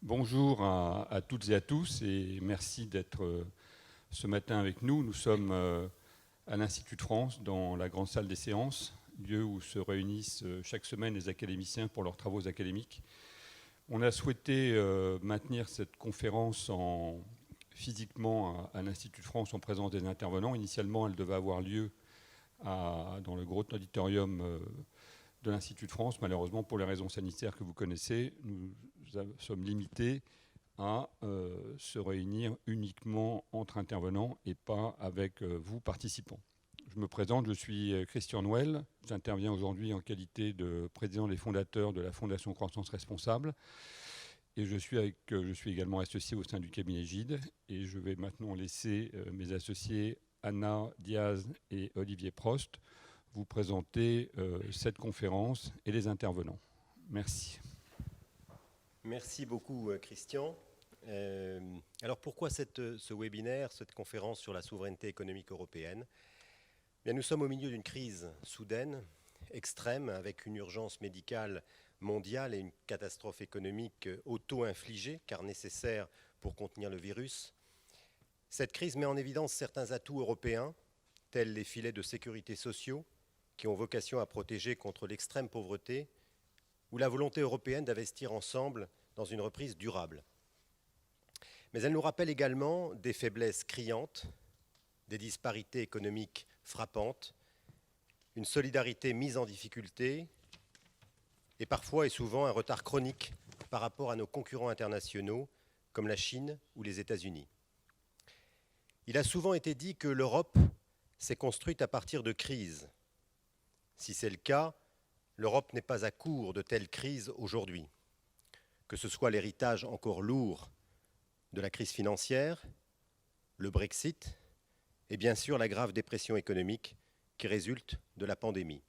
Bonjour à toutes et à tous et merci d'être ce matin avec nous. Nous sommes à l'Institut de France, dans la grande salle des séances, lieu où se réunissent chaque semaine les académiciens pour leurs travaux académiques. On a souhaité maintenir cette conférence physiquement à l'Institut de France en présence des intervenants. Initialement, elle devait avoir lieu dans le gros auditorium de l'Institut de France. Malheureusement, pour les raisons sanitaires que vous connaissez, nous sommes limités à se réunir uniquement entre intervenants et pas avec vous, participants. Je me présente, je suis Christian Noël. J'interviens aujourd'hui en qualité de président des fondateurs de la Fondation Croissance Responsable. Et je suis également associé au sein du cabinet Gide. Et je vais maintenant laisser mes associés Anna Diaz et Olivier Prost vous présenter cette conférence et les intervenants. Merci. Merci beaucoup, Christian. Alors pourquoi ce webinaire, cette conférence sur la souveraineté économique européenne ? Bien, nous sommes au milieu d'une crise soudaine, extrême, avec une urgence médicale mondiale et une catastrophe économique auto-infligée, car nécessaire pour contenir le virus. Cette crise met en évidence certains atouts européens, tels les filets de sécurité sociaux, qui ont vocation à protéger contre l'extrême pauvreté, ou la volonté européenne d'investir ensemble dans une reprise durable. Mais elle nous rappelle également des faiblesses criantes, des disparités économiques frappantes, une solidarité mise en difficulté et parfois et souvent un retard chronique par rapport à nos concurrents internationaux comme la Chine ou les États-Unis. Il a souvent été dit que l'Europe s'est construite à partir de crises. Si c'est le cas, l'Europe n'est pas à court de telles crises aujourd'hui, que ce soit l'héritage encore lourd de la crise financière, le Brexit et bien sûr la grave dépression économique qui résulte de la pandémie.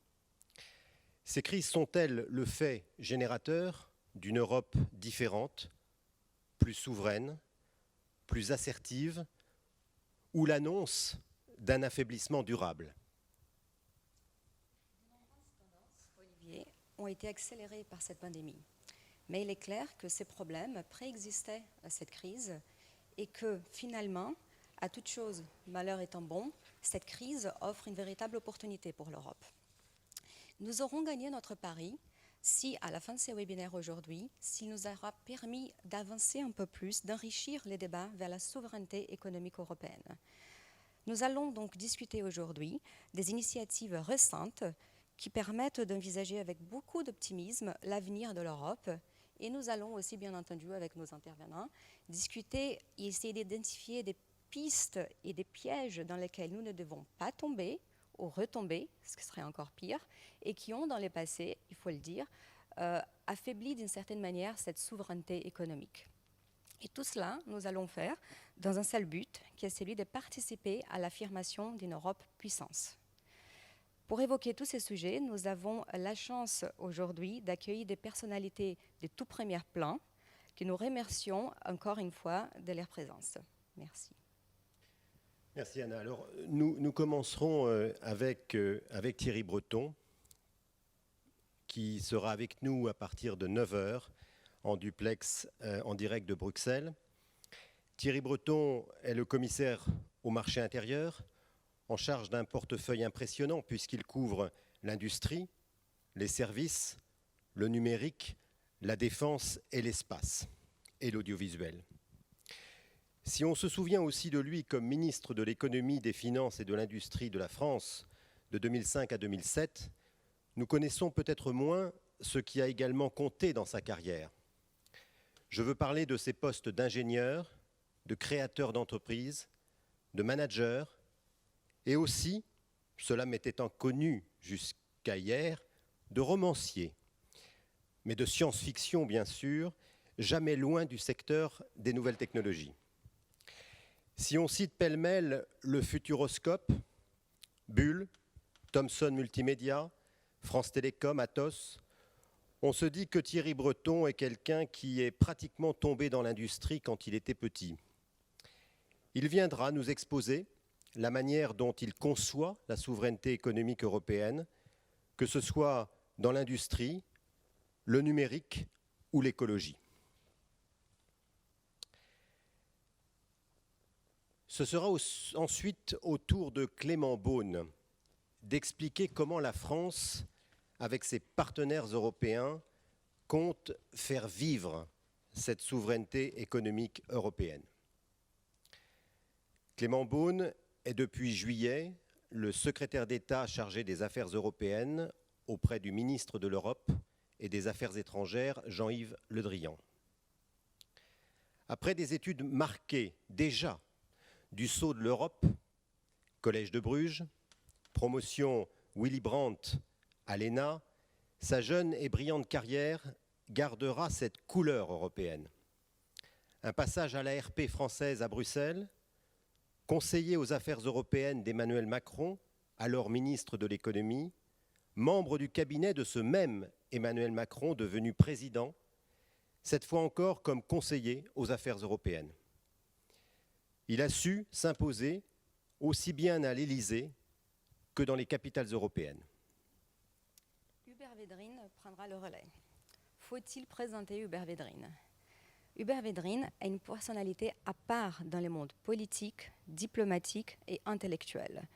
Ces crises sont-elles le fait générateur d'une Europe différente, plus souveraine, plus assertive, ou l'annonce d'un affaiblissement durable ? Ont été accélérés par cette pandémie. Mais il est clair que ces problèmes préexistaient à cette crise et que finalement, à toute chose, malheur étant bon, cette crise offre une véritable opportunité pour l'Europe. Nous aurons gagné notre pari si, à la fin de ces webinaires aujourd'hui, s'il nous aura permis d'avancer un peu plus, d'enrichir les débats vers la souveraineté économique européenne. Nous allons donc discuter aujourd'hui des initiatives récentes qui permettent d'envisager avec beaucoup d'optimisme l'avenir de l'Europe. Et nous allons aussi, bien entendu, avec nos intervenants, discuter et essayer d'identifier des pistes et des pièges dans lesquels nous ne devons pas tomber ou retomber, ce qui serait encore pire, et qui ont, dans le passé, il faut le dire, affaibli d'une certaine manière cette souveraineté économique. Et tout cela, nous allons faire dans un seul but, qui est celui de participer à l'affirmation d'une Europe puissance. Pour évoquer tous ces sujets, nous avons la chance aujourd'hui d'accueillir des personnalités de tout premier plan que nous remercions encore une fois de leur présence. Merci. Merci Anna. Alors nous commencerons avec Thierry Breton qui sera avec nous à partir de 9h en duplex en direct de Bruxelles. Thierry Breton est le commissaire au marché intérieur, en charge d'un portefeuille impressionnant puisqu'il couvre l'industrie, les services, le numérique, la défense et l'espace, et l'audiovisuel. Si on se souvient aussi de lui comme ministre de l'économie, des finances et de l'industrie de la France de 2005 à 2007, nous connaissons peut-être moins ce qui a également compté dans sa carrière. Je veux parler de ses postes d'ingénieur, de créateur d'entreprise, de manager, et aussi, cela m'était inconnu jusqu'à hier, de romancier, mais de science-fiction bien sûr, jamais loin du secteur des nouvelles technologies. Si on cite pêle-mêle le Futuroscope, Bull, Thomson Multimédia, France Télécom, Atos, on se dit que Thierry Breton est quelqu'un qui est pratiquement tombé dans l'industrie quand il était petit. Il viendra nous exposer la manière dont il conçoit la souveraineté économique européenne, que ce soit dans l'industrie, le numérique ou l'écologie. Ce sera ensuite au tour de Clément Beaune d'expliquer comment la France, avec ses partenaires européens, compte faire vivre cette souveraineté économique européenne. Clément Beaune est depuis juillet le secrétaire d'État chargé des affaires européennes auprès du ministre de l'Europe et des Affaires étrangères, Jean-Yves Le Drian. Après des études marquées déjà du Sceau de l'Europe, Collège de Bruges, promotion Willy Brandt à l'ENA, sa jeune et brillante carrière gardera cette couleur européenne. Un passage à la RP française à Bruxelles, conseiller aux affaires européennes d'Emmanuel Macron, alors ministre de l'économie, membre du cabinet de ce même Emmanuel Macron devenu président, cette fois encore comme conseiller aux affaires européennes. Il a su s'imposer aussi bien à l'Élysée que dans les capitales européennes. Hubert Védrine prendra le relais. Faut-il présenter Hubert Védrine ? Hubert Védrine a une personnalité à part dans le monde politique, diplomatique et intellectuel.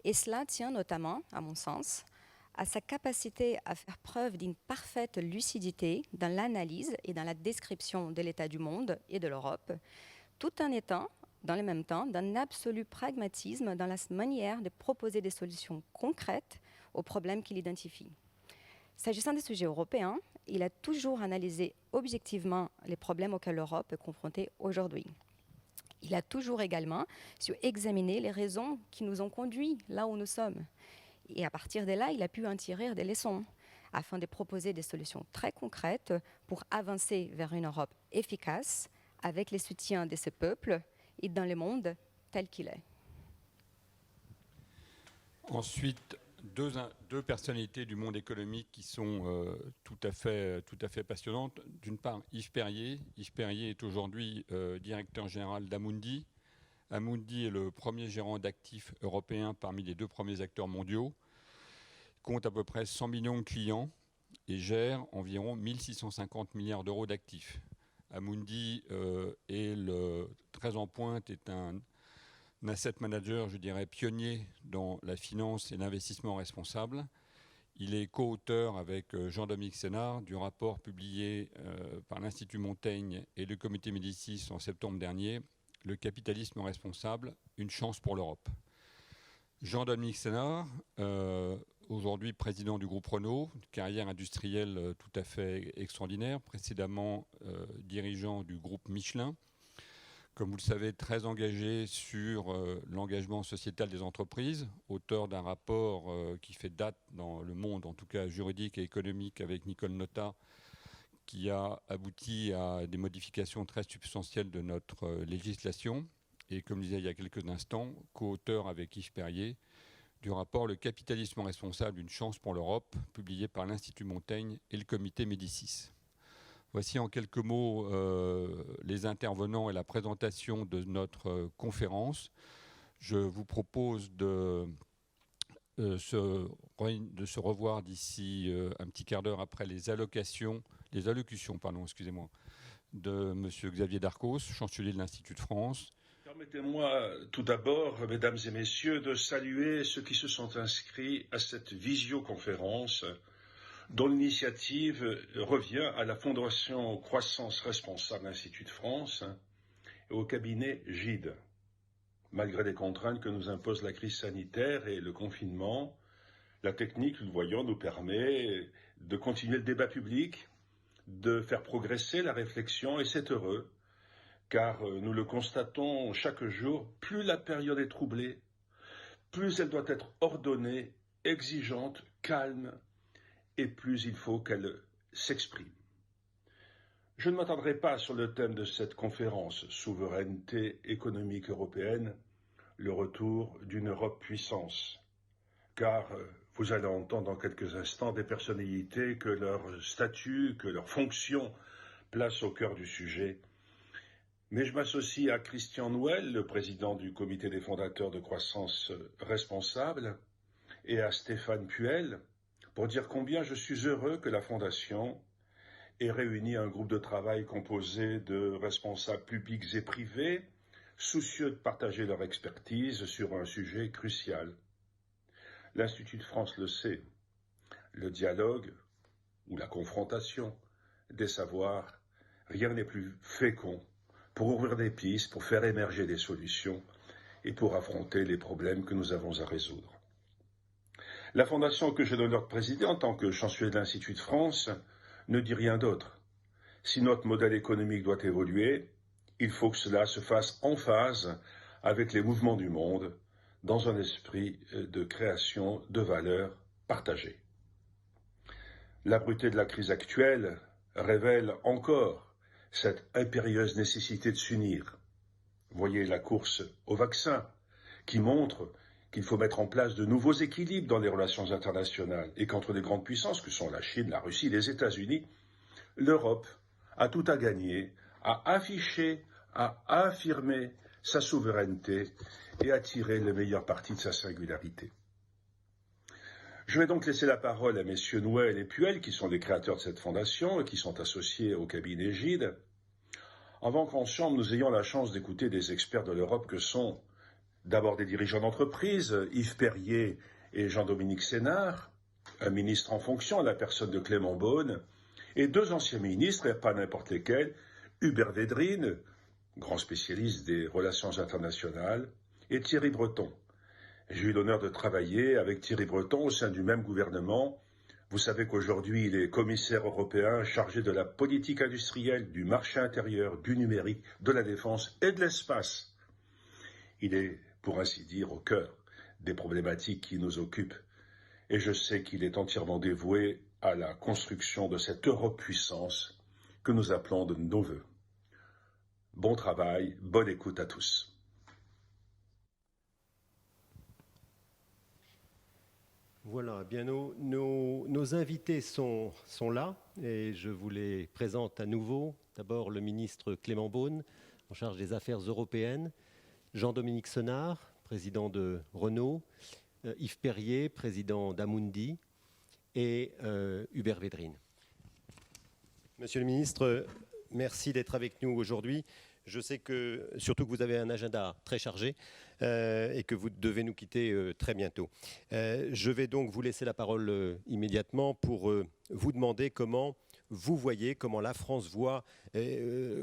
Et cela tient notamment, à mon sens, à sa capacité à faire preuve d'une parfaite lucidité dans l'analyse et dans la description de l'état du monde et de l'Europe, tout en étant, dans le même temps, d'un absolu pragmatisme dans la manière de proposer des solutions concrètes aux problèmes qu'il identifie. S'agissant des sujets européens, il a toujours analysé objectivement les problèmes auxquels l'Europe est confrontée aujourd'hui. Il a toujours également su examiner les raisons qui nous ont conduits là où nous sommes. Et à partir de là, il a pu en tirer des leçons afin de proposer des solutions très concrètes pour avancer vers une Europe efficace avec le soutien de ce peuple et dans le monde tel qu'il est. Ensuite, deux personnalités du monde économique qui sont tout à fait passionnantes. D'une part, Yves Perrier. Yves Perrier est aujourd'hui directeur général d'Amundi. Amundi est le premier gérant d'actifs européen parmi les 2 premiers acteurs mondiaux, compte à peu près 100 millions de clients et gère environ 1650 milliards d'euros d'actifs. Amundi très en pointe, est un asset manager, je dirais, pionnier dans la finance et l'investissement responsable. Il est co-auteur avec Jean-Dominique Sénard du rapport publié par l'Institut Montaigne et le Comité Médicis en septembre dernier, Le capitalisme responsable, une chance pour l'Europe. Jean-Dominique Sénard, aujourd'hui président du groupe Renault, carrière industrielle tout à fait extraordinaire, précédemment dirigeant du groupe Michelin. Comme vous le savez, très engagé sur l'engagement sociétal des entreprises, auteur d'un rapport qui fait date dans le monde, en tout cas juridique et économique, avec Nicole Notat, qui a abouti à des modifications très substantielles de notre législation. Et comme je disais il y a quelques instants, co-auteur avec Yves Perrier du rapport Le capitalisme responsable, une chance pour l'Europe, publié par l'Institut Montaigne et le Comité Médicis. Voici en quelques mots les intervenants et la présentation de notre conférence. Je vous propose de se revoir d'ici un petit quart d'heure après les allocutions de M. Xavier Darcos, chancelier de l'Institut de France. Permettez-moi tout d'abord, mesdames et messieurs, de saluer ceux qui se sont inscrits à cette visioconférence dont l'initiative revient à la Fondation Croissance Responsable Institut de France et au cabinet GIDE. Malgré les contraintes que nous impose la crise sanitaire et le confinement, la technique, nous le voyons, nous permet de continuer le débat public, de faire progresser la réflexion, et c'est heureux, car nous le constatons chaque jour, plus la période est troublée, plus elle doit être ordonnée, exigeante, calme, et plus il faut qu'elle s'exprime. Je ne m'attarderai pas sur le thème de cette conférence, souveraineté économique européenne, le retour d'une Europe puissance, car vous allez entendre dans quelques instants des personnalités que leur statut, que leur fonction place au cœur du sujet. Mais je m'associe à Christian Nouel, le président du comité des fondateurs de Croissance Responsable, et à Stéphane Puel, pour dire combien je suis heureux que la Fondation ait réuni un groupe de travail composé de responsables publics et privés, soucieux de partager leur expertise sur un sujet crucial. L'Institut de France le sait, le dialogue ou la confrontation des savoirs, rien n'est plus fécond pour ouvrir des pistes, pour faire émerger des solutions et pour affronter les problèmes que nous avons à résoudre. La fondation que j'ai l'honneur de présider en tant que chancelier de l'Institut de France ne dit rien d'autre. Si notre modèle économique doit évoluer, il faut que cela se fasse en phase avec les mouvements du monde, dans un esprit de création de valeurs partagées. La brutalité de la crise actuelle révèle encore cette impérieuse nécessité de s'unir. Voyez la course au vaccin, qui montre qu'il faut mettre en place de nouveaux équilibres dans les relations internationales et qu'entre les grandes puissances que sont la Chine, la Russie, les États-Unis, l'Europe a tout à gagner, à afficher, à affirmer sa souveraineté et à tirer le meilleur parti de sa singularité. Je vais donc laisser la parole à messieurs Nouel et Puel, qui sont les créateurs de cette fondation et qui sont associés au cabinet Gide, avant qu'ensemble nous ayons la chance d'écouter des experts de l'Europe que sont d'abord des dirigeants d'entreprise, Yves Perrier et Jean-Dominique Sénard, un ministre en fonction à la personne de Clément Beaune, et deux anciens ministres, et pas n'importe lesquels, Hubert Védrine, grand spécialiste des relations internationales, et Thierry Breton. J'ai eu l'honneur de travailler avec Thierry Breton au sein du même gouvernement. Vous savez qu'aujourd'hui, il est commissaire européen chargé de la politique industrielle, du marché intérieur, du numérique, de la défense et de l'espace. Il est, pour ainsi dire, au cœur des problématiques qui nous occupent. Et je sais qu'il est entièrement dévoué à la construction de cette Europe-puissance que nous appelons de nos vœux. Bon travail, bonne écoute à tous. Voilà, bien nos invités sont là et je vous les présente à nouveau. D'abord le ministre Clément Beaune, en charge des affaires européennes, Jean-Dominique Senard, président de Renault, Yves Perrier, président d'Amundi et Hubert Védrine. Monsieur le ministre, merci d'être avec nous aujourd'hui. Je sais que, surtout que vous avez un agenda très chargé et que vous devez nous quitter très bientôt. Je vais donc vous laisser la parole immédiatement pour vous demander comment vous voyez, comment la France voit,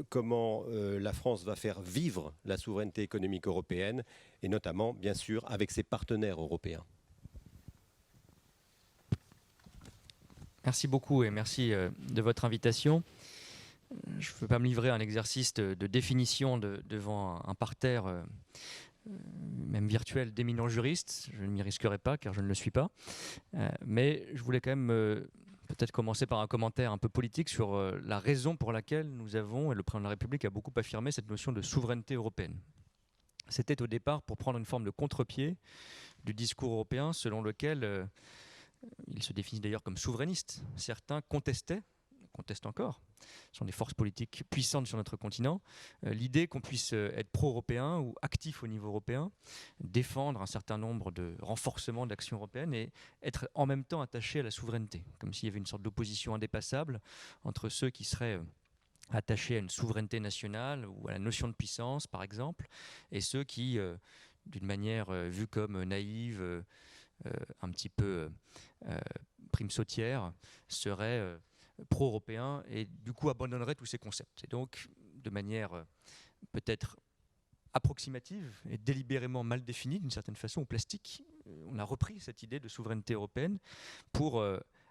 comment la France va faire vivre la souveraineté économique européenne et notamment, bien sûr, avec ses partenaires européens. Merci beaucoup et merci de votre invitation. Je ne veux pas me livrer à un exercice de définition devant un parterre, même virtuel, d'éminents juristes. Je ne m'y risquerai pas car je ne le suis pas. Mais je voulais quand même peut-être commencer par un commentaire un peu politique sur la raison pour laquelle nous avons, et le président de la République a beaucoup affirmé, cette notion de souveraineté européenne. C'était au départ pour prendre une forme de contre-pied du discours européen selon lequel il se définit d'ailleurs comme souverainiste. Certains contestent encore, ce sont des forces politiques puissantes sur notre continent, l'idée qu'on puisse être pro-européen ou actif au niveau européen, défendre un certain nombre de renforcements d'actions européennes et être en même temps attaché à la souveraineté, comme s'il y avait une sorte d'opposition indépassable entre ceux qui seraient attachés à une souveraineté nationale ou à la notion de puissance, par exemple, et ceux qui, d'une manière vue comme naïve, un petit peu prime sautière, seraient pro-européens et du coup abandonneraient tous ces concepts. Et donc, de manière peut-être approximative et délibérément mal définie, d'une certaine façon, ou plastique, on a repris cette idée de souveraineté européenne pour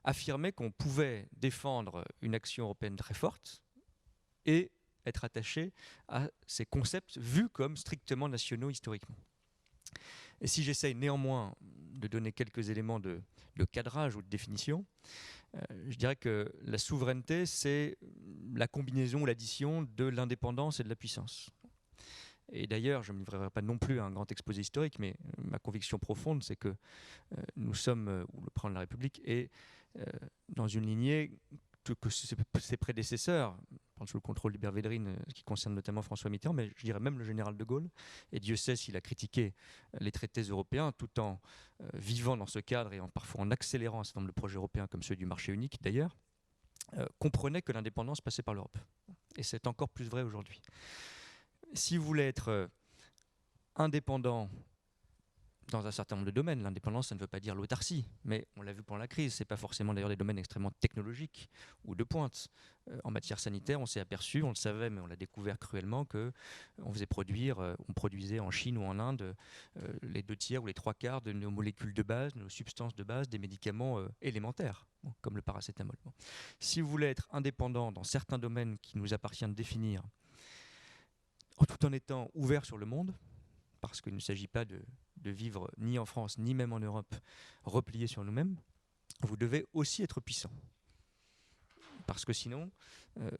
affirmer qu'on pouvait défendre une action européenne très forte et être attaché à ces concepts vus comme strictement nationaux historiquement. Et si j'essaye néanmoins de donner quelques éléments de cadrage ou de définition, je dirais que la souveraineté, c'est la combinaison ou l'addition de l'indépendance et de la puissance. Et d'ailleurs, je ne me livrerai pas non plus à un grand exposé historique, mais ma conviction profonde, c'est que nous sommes, ou le président de la République est dans une lignée que ses prédécesseurs, sous le contrôle d'Hubert Védrine, ce qui concerne notamment François Mitterrand, mais je dirais même le général de Gaulle, et Dieu sait s'il a critiqué les traités européens tout en vivant dans ce cadre et parfois en accélérant un certain nombre de projets européens comme ceux du marché unique d'ailleurs, comprenait que l'indépendance passait par l'Europe. Et c'est encore plus vrai aujourd'hui. Si vous voulez être indépendant dans un certain nombre de domaines. L'indépendance, ça ne veut pas dire l'autarcie, mais on l'a vu pendant la crise, ce n'est pas forcément d'ailleurs des domaines extrêmement technologiques ou de pointe. En matière sanitaire, on s'est aperçu, on le savait, mais on l'a découvert cruellement, qu'on on produisait en Chine ou en Inde les 2 tiers ou les 3 quarts de nos molécules de base, nos substances de base, des médicaments élémentaires, comme le paracétamol. Si vous voulez être indépendant dans certains domaines qui nous appartient de définir, tout en étant ouvert sur le monde, parce qu'il ne s'agit pas de vivre ni en France, ni même en Europe, replié sur nous-mêmes, vous devez aussi être puissant. Parce que sinon,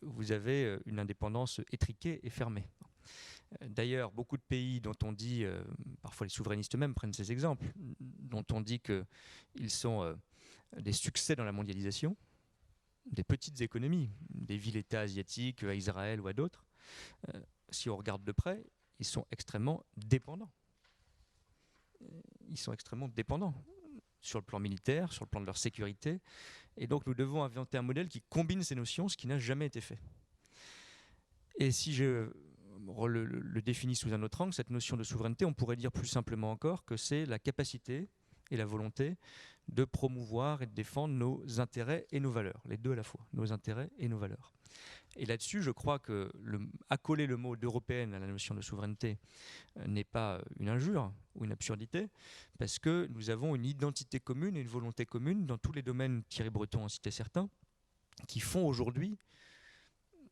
vous avez une indépendance étriquée et fermée. D'ailleurs, beaucoup de pays dont on dit, parfois les souverainistes eux-mêmes prennent ces exemples, dont on dit qu'ils sont des succès dans la mondialisation, des petites économies, des villes-États asiatiques, à Israël ou à d'autres, si on regarde de près, ils sont extrêmement dépendants. Ils sont extrêmement dépendants sur le plan militaire, sur le plan de leur sécurité. Et donc nous devons inventer un modèle qui combine ces notions, ce qui n'a jamais été fait. Et si je le définis sous un autre angle, cette notion de souveraineté, on pourrait dire plus simplement encore que c'est la capacité et la volonté de promouvoir et de défendre nos intérêts et nos valeurs, les deux à la fois, nos intérêts et nos valeurs. Et là-dessus, je crois que accoler le mot d'européenne à la notion de souveraineté n'est pas une injure ou une absurdité, parce que nous avons une identité commune et une volonté commune dans tous les domaines, Thierry Breton en citait certains, qui font aujourd'hui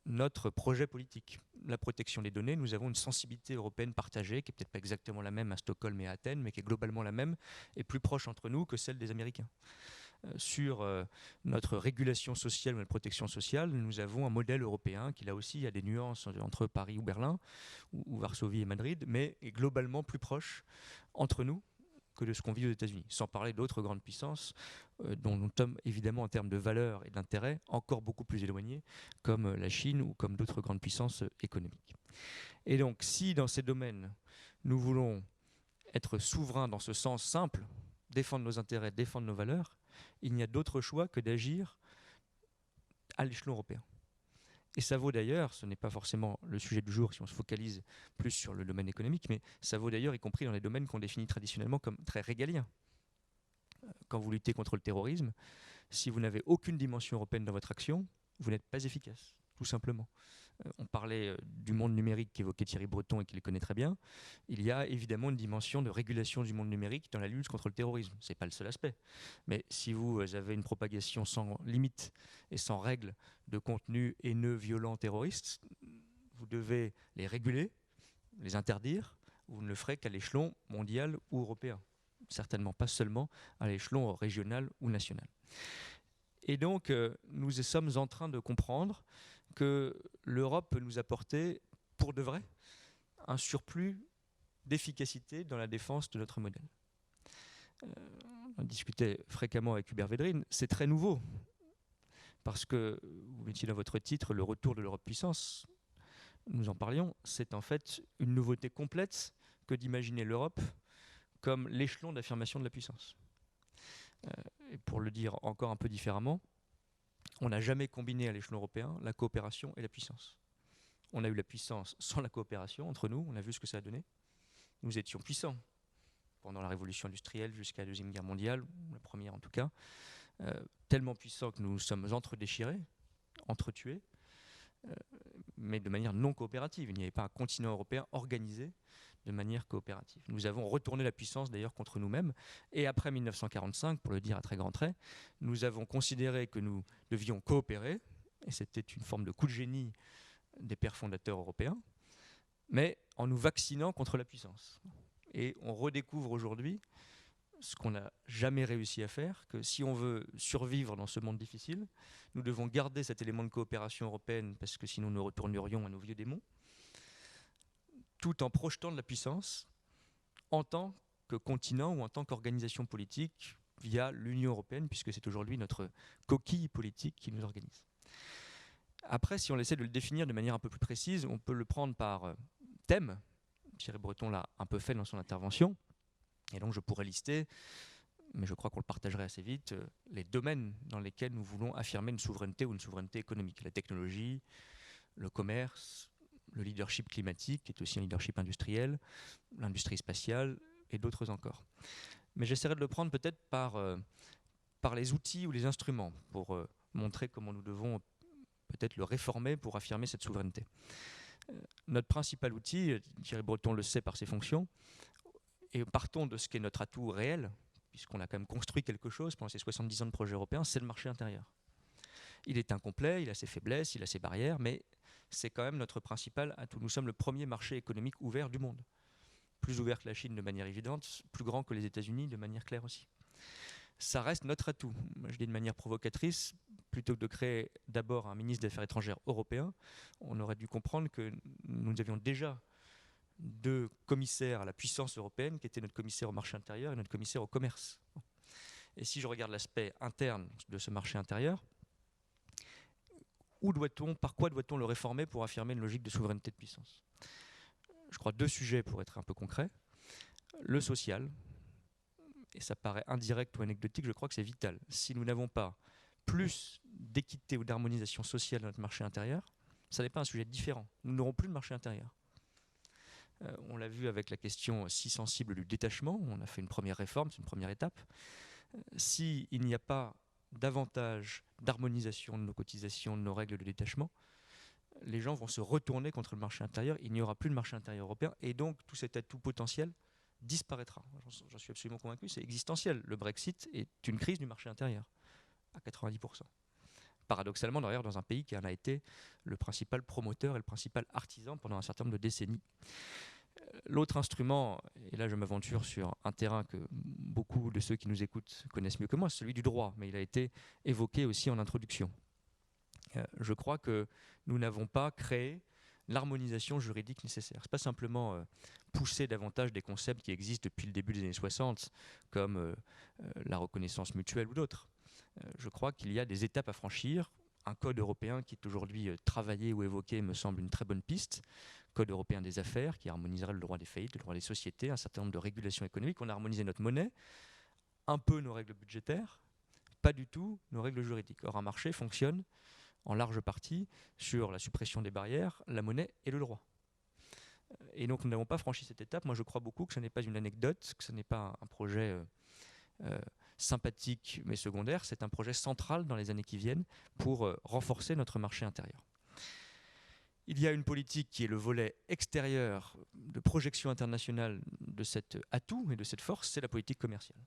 notre projet politique. La protection des données, nous avons une sensibilité européenne partagée, qui n'est peut-être pas exactement la même à Stockholm et à Athènes, mais qui est globalement la même et plus proche entre nous que celle des Américains. Sur notre régulation sociale ou notre protection sociale, nous avons un modèle européen qui là aussi a des nuances entre Paris ou Berlin, ou Varsovie et Madrid, mais est globalement plus proche entre nous que de ce qu'on vit aux États-Unis, sans parler d'autres grandes puissances dont nous sommes évidemment en termes de valeurs et d'intérêts encore beaucoup plus éloignés, comme la Chine ou comme d'autres grandes puissances économiques. Et donc si dans ces domaines nous voulons être souverains dans ce sens simple, défendre nos intérêts, défendre nos valeurs, il n'y a d'autre choix que d'agir à l'échelon européen. Et ça vaut d'ailleurs, ce n'est pas forcément le sujet du jour si on se focalise plus sur le domaine économique, mais ça vaut d'ailleurs y compris dans les domaines qu'on définit traditionnellement comme très régaliens. Quand vous luttez contre le terrorisme, si vous n'avez aucune dimension européenne dans votre action, vous n'êtes pas efficace, tout simplement. On parlait du monde numérique qu'évoquait Thierry Breton et qu'il connaît très bien. Il y a évidemment une dimension de régulation du monde numérique dans la lutte contre le terrorisme. Ce n'est pas le seul aspect. Mais si vous avez une propagation sans limite et sans règles de contenu haineux, violent, terroriste, vous devez les réguler, les interdire. Vous ne le ferez qu'à l'échelon mondial ou européen. Certainement pas seulement à l'échelon régional ou national. Et donc, nous sommes en train de comprendre que l'Europe peut nous apporter, pour de vrai, un surplus d'efficacité dans la défense de notre modèle. On discutait fréquemment avec Hubert Védrine, c'est très nouveau, parce que vous mettiez dans votre titre le retour de l'Europe puissance. Nous en parlions, c'est en fait une nouveauté complète que d'imaginer l'Europe comme l'échelon d'affirmation de la puissance. Et pour le dire encore un peu différemment, on n'a jamais combiné à l'échelon européen la coopération et la puissance. On a eu la puissance sans la coopération entre nous, on a vu ce que ça a donné. Nous étions puissants pendant la révolution industrielle jusqu'à la Deuxième Guerre mondiale, la première en tout cas, tellement puissants que nous nous sommes entre-déchirés, entre-tués, mais de manière non coopérative. Il n'y avait pas un continent européen organisé de manière coopérative. Nous avons retourné la puissance d'ailleurs contre nous-mêmes. Et après 1945, pour le dire à très grands traits, nous avons considéré que nous devions coopérer, et c'était une forme de coup de génie des pères fondateurs européens, mais en nous vaccinant contre la puissance. Et on redécouvre aujourd'hui ce qu'on n'a jamais réussi à faire, que si on veut survivre dans ce monde difficile, nous devons garder cet élément de coopération européenne, parce que sinon nous retournerions à nos vieux démons, tout en projetant de la puissance en tant que continent ou en tant qu'organisation politique via l'Union européenne, puisque c'est aujourd'hui notre coquille politique qui nous organise. Après, si on essaie de le définir de manière un peu plus précise, on peut le prendre par thème. Thierry Breton l'a un peu fait dans son intervention. Et donc je pourrais lister, mais je crois qu'on le partagerait assez vite, les domaines dans lesquels nous voulons affirmer une souveraineté ou une souveraineté économique. La technologie, le commerce, le leadership climatique, qui est aussi un leadership industriel, l'industrie spatiale et d'autres encore. Mais j'essaierai de le prendre peut-être par les outils ou les instruments pour montrer comment nous devons peut-être le réformer pour affirmer cette souveraineté. Notre principal outil, Thierry Breton le sait par ses fonctions, et partons de ce qui est notre atout réel, puisqu'on a quand même construit quelque chose pendant ces 70 ans de projet européen, c'est le marché intérieur. Il est incomplet, il a ses faiblesses, il a ses barrières, mais c'est quand même notre principal atout. Nous sommes le premier marché économique ouvert du monde. Plus ouvert que la Chine de manière évidente, plus grand que les États-Unis de manière claire aussi. Ça reste notre atout. Je dis de manière provocatrice, plutôt que de créer d'abord un ministre des Affaires étrangères européen, on aurait dû comprendre que nous avions déjà 2 commissaires à la puissance européenne, qui étaient notre commissaire au marché intérieur et notre commissaire au commerce. Et si je regarde l'aspect interne de ce marché intérieur, par quoi doit-on le réformer pour affirmer une logique de souveraineté de puissance? Je crois 2 sujets pour être un peu concret. Le social, et ça paraît indirect ou anecdotique, je crois que c'est vital. Si nous n'avons pas plus d'équité ou d'harmonisation sociale dans notre marché intérieur, ça n'est pas un sujet différent. Nous n'aurons plus de marché intérieur. On l'a vu avec la question si sensible du détachement, on a fait une première réforme, c'est une première étape. S'il n'y a pas davantage d'harmonisation de nos cotisations, de nos règles de détachement, les gens vont se retourner contre le marché intérieur, il n'y aura plus de marché intérieur européen, et donc tout cet atout potentiel disparaîtra. J'en suis absolument convaincu, c'est existentiel. Le Brexit est une crise du marché intérieur, à 90%. Paradoxalement, d'ailleurs, dans un pays qui en a été le principal promoteur et le principal artisan pendant un certain nombre de décennies. L'autre instrument, et là je m'aventure sur un terrain que beaucoup de ceux qui nous écoutent connaissent mieux que moi, c'est celui du droit, mais il a été évoqué aussi en introduction. Je crois que nous n'avons pas créé l'harmonisation juridique nécessaire. Ce n'est pas simplement pousser davantage des concepts qui existent depuis le début des années 60, comme la reconnaissance mutuelle ou d'autres. Je crois qu'il y a des étapes à franchir. Un code européen qui est aujourd'hui travaillé ou évoqué me semble une très bonne piste. Code européen des affaires qui harmoniserait le droit des faillites, le droit des sociétés, un certain nombre de régulations économiques. On a harmonisé notre monnaie, un peu nos règles budgétaires, pas du tout nos règles juridiques. Or, un marché fonctionne en large partie sur la suppression des barrières, la monnaie et le droit. Et donc nous n'avons pas franchi cette étape. Moi je crois beaucoup que ce n'est pas une anecdote, que ce n'est pas un projet sympathique mais secondaire, c'est un projet central dans les années qui viennent pour renforcer notre marché intérieur. Il y a une politique qui est le volet extérieur de projection internationale de cet atout et de cette force, c'est la politique commerciale.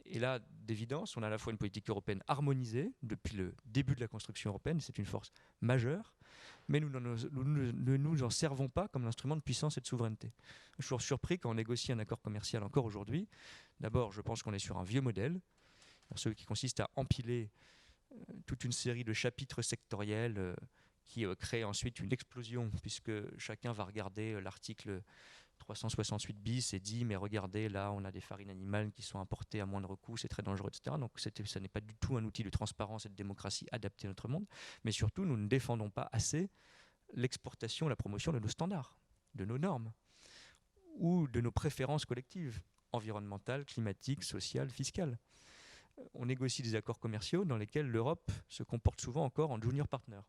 Et là, d'évidence, on a à la fois une politique européenne harmonisée depuis le début de la construction européenne, c'est une force majeure, mais nous ne nous en servons pas comme l'instrument de puissance et de souveraineté. Je suis toujours surpris quand on négocie un accord commercial encore aujourd'hui. D'abord, je pense qu'on est sur un vieux modèle, celui qui consiste à empiler toute une série de chapitres sectoriels qui crée ensuite une explosion, puisque chacun va regarder l'article 368 bis et dit mais regardez là on a des farines animales qui sont importées à moindre coût, c'est très dangereux, etc. Donc ça n'est pas du tout un outil de transparence et de démocratie adapté à notre monde, mais surtout nous ne défendons pas assez l'exportation, la promotion de nos standards, de nos normes ou de nos préférences collectives, environnementales, climatiques, sociales, fiscales. On négocie des accords commerciaux dans lesquels l'Europe se comporte souvent encore en junior partner.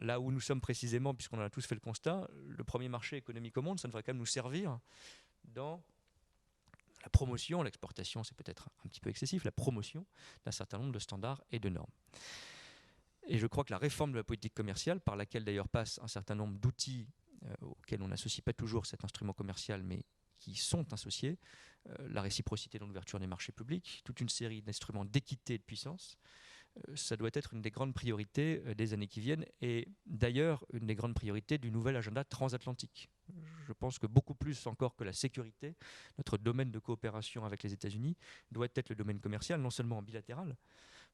Là où nous sommes précisément, puisqu'on en a tous fait le constat, le premier marché économique au monde, ça devrait quand même nous servir dans la promotion, l'exportation c'est peut-être un petit peu excessif, la promotion d'un certain nombre de standards et de normes. Et je crois que la réforme de la politique commerciale, par laquelle d'ailleurs passe un certain nombre d'outils auxquels on n'associe pas toujours cet instrument commercial, mais qui sont associés, la réciprocité dans l'ouverture des marchés publics, toute une série d'instruments d'équité et de puissance, ça doit être une des grandes priorités des années qui viennent et d'ailleurs une des grandes priorités du nouvel agenda transatlantique. Je pense que beaucoup plus encore que la sécurité, notre domaine de coopération avec les États-Unis doit être le domaine commercial, non seulement en bilatéral,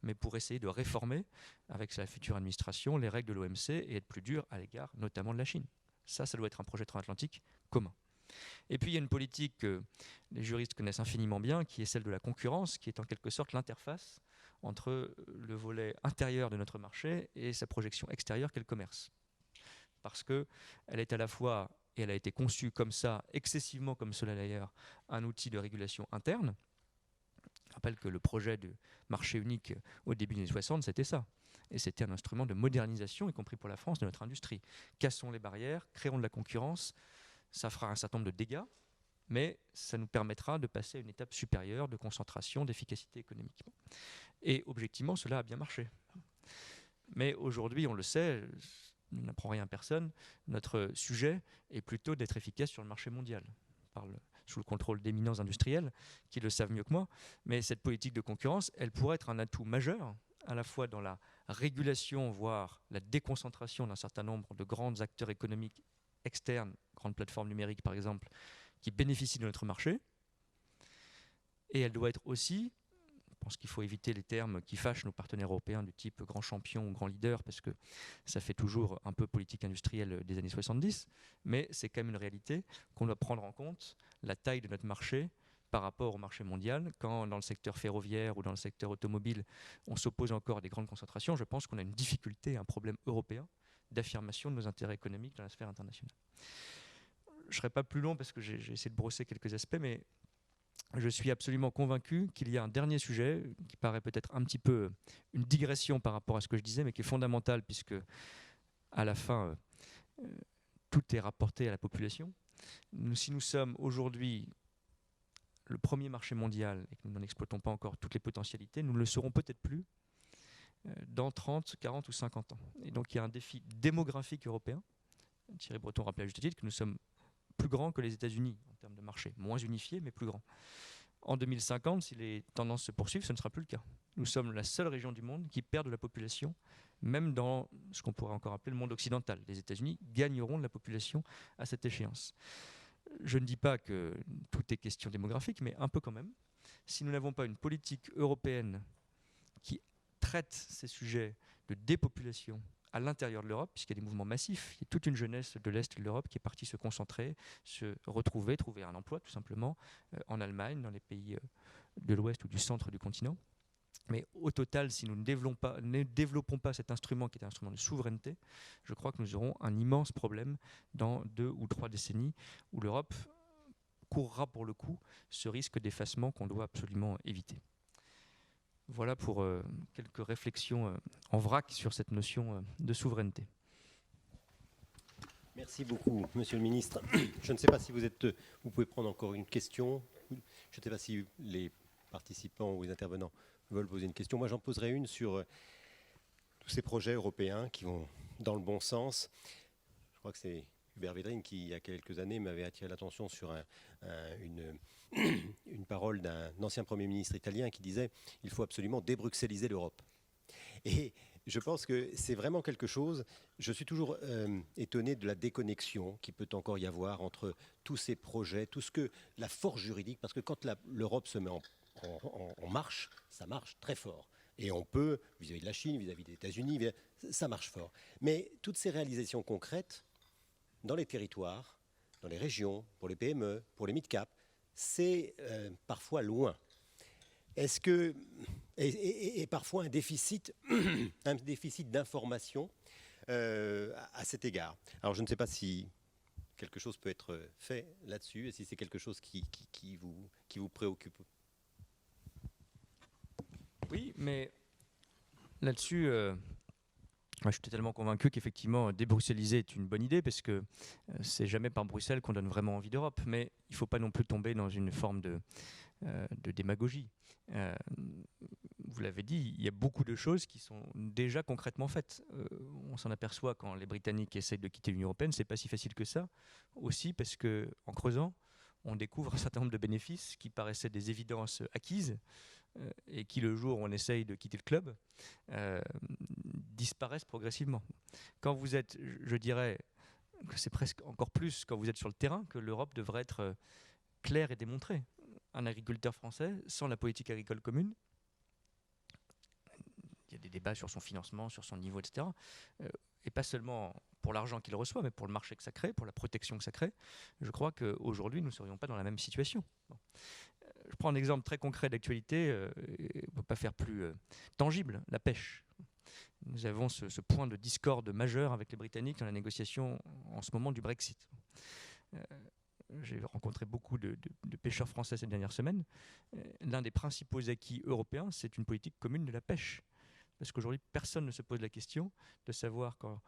mais pour essayer de réformer avec la future administration les règles de l'OMC et être plus dur à l'égard notamment de la Chine. Ça doit être un projet transatlantique commun. Et puis il y a une politique que les juristes connaissent infiniment bien, qui est celle de la concurrence, qui est en quelque sorte l'interface entre le volet intérieur de notre marché et sa projection extérieure qu'est le commerce. Parce qu'elle est à la fois, et elle a été conçue comme ça, excessivement comme cela d'ailleurs, un outil de régulation interne, rappelle que le projet de marché unique au début des années 60, c'était ça. Et c'était un instrument de modernisation, y compris pour la France, de notre industrie. Cassons les barrières, créons de la concurrence, ça fera un certain nombre de dégâts, mais ça nous permettra de passer à une étape supérieure de concentration, d'efficacité économique. Et objectivement, cela a bien marché. Mais aujourd'hui, on le sait, je n'apprends rien à personne, notre sujet est plutôt d'être efficace sur le marché mondial, sous le contrôle d'éminents industriels qui le savent mieux que moi. Mais cette politique de concurrence, elle pourrait être un atout majeur, à la fois dans la régulation, voire la déconcentration d'un certain nombre de grands acteurs économiques externes, grandes plateformes numériques par exemple, qui bénéficient de notre marché. Et elle doit être aussi, je pense qu'il faut éviter les termes qui fâchent nos partenaires européens du type grand champion ou grand leader, parce que ça fait toujours un peu politique industrielle des années 70, mais c'est quand même une réalité qu'on doit prendre en compte la taille de notre marché par rapport au marché mondial. Quand dans le secteur ferroviaire ou dans le secteur automobile, on s'oppose encore à des grandes concentrations, je pense qu'on a une difficulté, un problème européen d'affirmation de nos intérêts économiques dans la sphère internationale. Je ne serai pas plus long parce que j'ai essayé de brosser quelques aspects, mais je suis absolument convaincu qu'il y a un dernier sujet qui paraît peut-être un petit peu une digression par rapport à ce que je disais, mais qui est fondamental puisque à la fin, tout est rapporté à la population. Si nous sommes aujourd'hui le premier marché mondial et que nous n'en exploitons pas encore toutes les potentialités, nous ne le serons peut-être plus dans 30, 40 ou 50 ans. Et donc il y a un défi démographique européen. Thierry Breton rappelait à juste titre que nous sommes plus grands que les États-Unis en termes de marché, moins unifiés mais plus grands. En 2050, si les tendances se poursuivent, ce ne sera plus le cas. Nous sommes la seule région du monde qui perd de la population, même dans ce qu'on pourrait encore appeler le monde occidental. Les États-Unis gagneront de la population à cette échéance. Je ne dis pas que tout est question démographique, mais un peu quand même. Si nous n'avons pas une politique européenne qui traite ces sujets de dépopulation à l'intérieur de l'Europe, puisqu'il y a des mouvements massifs, il y a toute une jeunesse de l'Est de l'Europe qui est partie se concentrer, se retrouver, trouver un emploi tout simplement, en Allemagne, dans les pays de l'Ouest ou du centre du continent. Mais au total, si nous ne développons pas cet instrument qui est un instrument de souveraineté, je crois que nous aurons un immense problème dans 2 ou 3 décennies où l'Europe courra pour le coup ce risque d'effacement qu'on doit absolument éviter. Voilà pour quelques réflexions en vrac sur cette notion de souveraineté. Merci beaucoup, Monsieur le Ministre. Je ne sais pas si vous pouvez prendre encore une question. Je ne sais pas si les participants ou les intervenants veulent poser une question. Moi, j'en poserai une sur tous ces projets européens qui vont dans le bon sens. Je crois que c'est Hubert Védrine qui, il y a quelques années, m'avait attiré l'attention sur une parole d'un ancien Premier ministre italien qui disait « Il faut absolument débruxelliser l'Europe ». Et je pense que c'est vraiment quelque chose. Je suis toujours étonné de la déconnexion qui peut encore y avoir entre tous ces projets, tout ce que la force juridique, parce que quand l'Europe se met en marche, ça marche très fort. Et on peut, vis-à-vis de la Chine, vis-à-vis des États-Unis, ça marche fort. Mais toutes ces réalisations concrètes, dans les territoires, dans les régions, pour les PME, pour les mid-cap, c'est parfois loin. Est-ce que, et parfois un déficit d'information à cet égard. Alors je ne sais pas si quelque chose peut être fait là-dessus et si c'est quelque chose qui vous préoccupe. Oui, mais là-dessus, moi, je suis totalement convaincu qu'effectivement, débruxelliser est une bonne idée parce que c'est jamais par Bruxelles qu'on donne vraiment envie d'Europe. Mais il ne faut pas non plus tomber dans une forme de démagogie. Vous l'avez dit, il y a beaucoup de choses qui sont déjà concrètement faites. On s'en aperçoit quand les Britanniques essayent de quitter l'Union européenne, c'est pas si facile que ça. Aussi parce qu'en creusant, on découvre un certain nombre de bénéfices qui paraissaient des évidences acquises et qui, le jour où on essaye de quitter le club, disparaissent progressivement. Quand vous êtes, je dirais, que c'est presque encore plus quand vous êtes sur le terrain que l'Europe devrait être claire et démontrée. Un agriculteur français, sans la politique agricole commune, il y a des débats sur son financement, sur son niveau, etc. Et pas seulement pour l'argent qu'il reçoit, mais pour le marché que ça crée, pour la protection que ça crée. Je crois qu'aujourd'hui, nous ne serions pas dans la même situation. Bon. Je prends un exemple très concret d'actualité, on ne peut pas faire plus tangible, la pêche. Nous avons ce point de discorde majeur avec les Britanniques dans la négociation en ce moment du Brexit. j'ai rencontré beaucoup de pêcheurs français ces dernières semaines. L'un des principaux acquis européens, c'est une politique commune de la pêche. Parce qu'aujourd'hui, personne ne se pose la question de savoir quand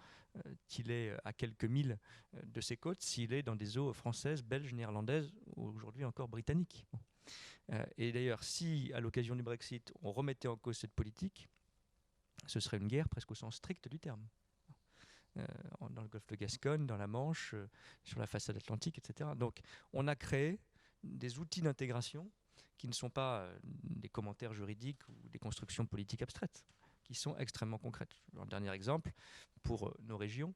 il est à quelques milles de ses côtes, s'il est dans des eaux françaises, belges, néerlandaises ou aujourd'hui encore britanniques. Et d'ailleurs, si à l'occasion du Brexit, on remettait en cause cette politique, ce serait une guerre presque au sens strict du terme. Dans le golfe de Gascogne, dans la Manche, sur la façade atlantique, etc. Donc on a créé des outils d'intégration qui ne sont pas des commentaires juridiques ou des constructions politiques abstraites, qui sont extrêmement concrètes. Un dernier exemple, pour nos régions,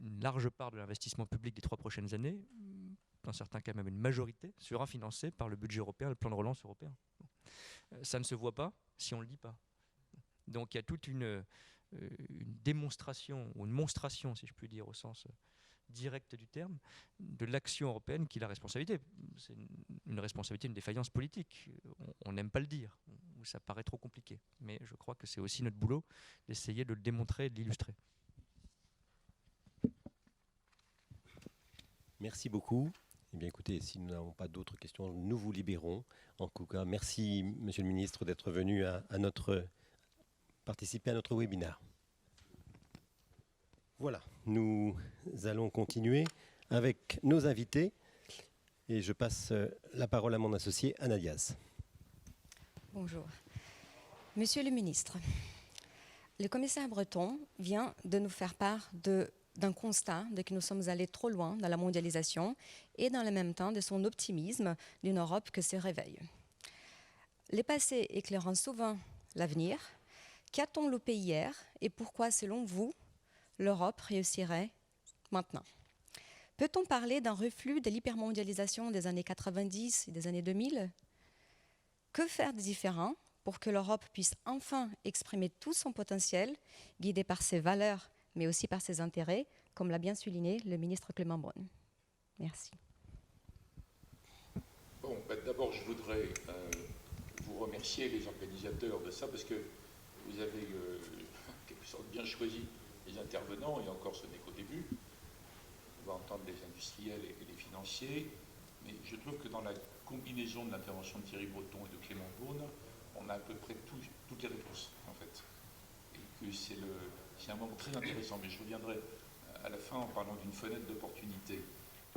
une large part de l'investissement public des 3 prochaines années, dans certains cas même une majorité, sera financée par le budget européen, le plan de relance européen. Ça ne se voit pas si on ne le dit pas. Donc il y a toute une démonstration, ou une monstration, si je puis dire, au sens direct du terme, de l'action européenne qui est la responsabilité. C'est une responsabilité, une défaillance politique. On n'aime pas le dire, ou ça paraît trop compliqué. Mais je crois que c'est aussi notre boulot d'essayer de le démontrer et de l'illustrer. Merci beaucoup. Eh bien, écoutez, si nous n'avons pas d'autres questions, nous vous libérons. En tout cas, merci, Monsieur le Ministre, d'être venu participer à notre webinaire. Voilà, nous allons continuer avec nos invités. Et je passe la parole à mon associé, Anna Diaz. Bonjour. Monsieur le ministre, le commissaire Breton vient de nous faire part d'un constat de que nous sommes allés trop loin dans la mondialisation et dans le même temps de son optimisme d'une Europe qui se réveille. Les passés éclairant souvent l'avenir, qu'a-t-on loupé hier et pourquoi, selon vous, l'Europe réussirait maintenant? Peut-on parler d'un reflux de l'hypermondialisation des années 90 et des années 2000? Que faire de différent pour que l'Europe puisse enfin exprimer tout son potentiel, guidé par ses valeurs, mais aussi par ses intérêts, comme l'a bien souligné le ministre Clément Beaune? Merci. Bon, d'abord, je voudrais vous remercier, les organisateurs de ça, parce que vous avez en quelque sorte bien choisi les intervenants, et encore ce n'est qu'au début. On va entendre les industriels et les financiers, mais je trouve que dans la combinaison de l'intervention de Thierry Breton et de Clément Beaune, on a à peu près toutes les réponses, en fait. Et que c'est un moment très intéressant, mais je reviendrai à la fin en parlant d'une fenêtre d'opportunité.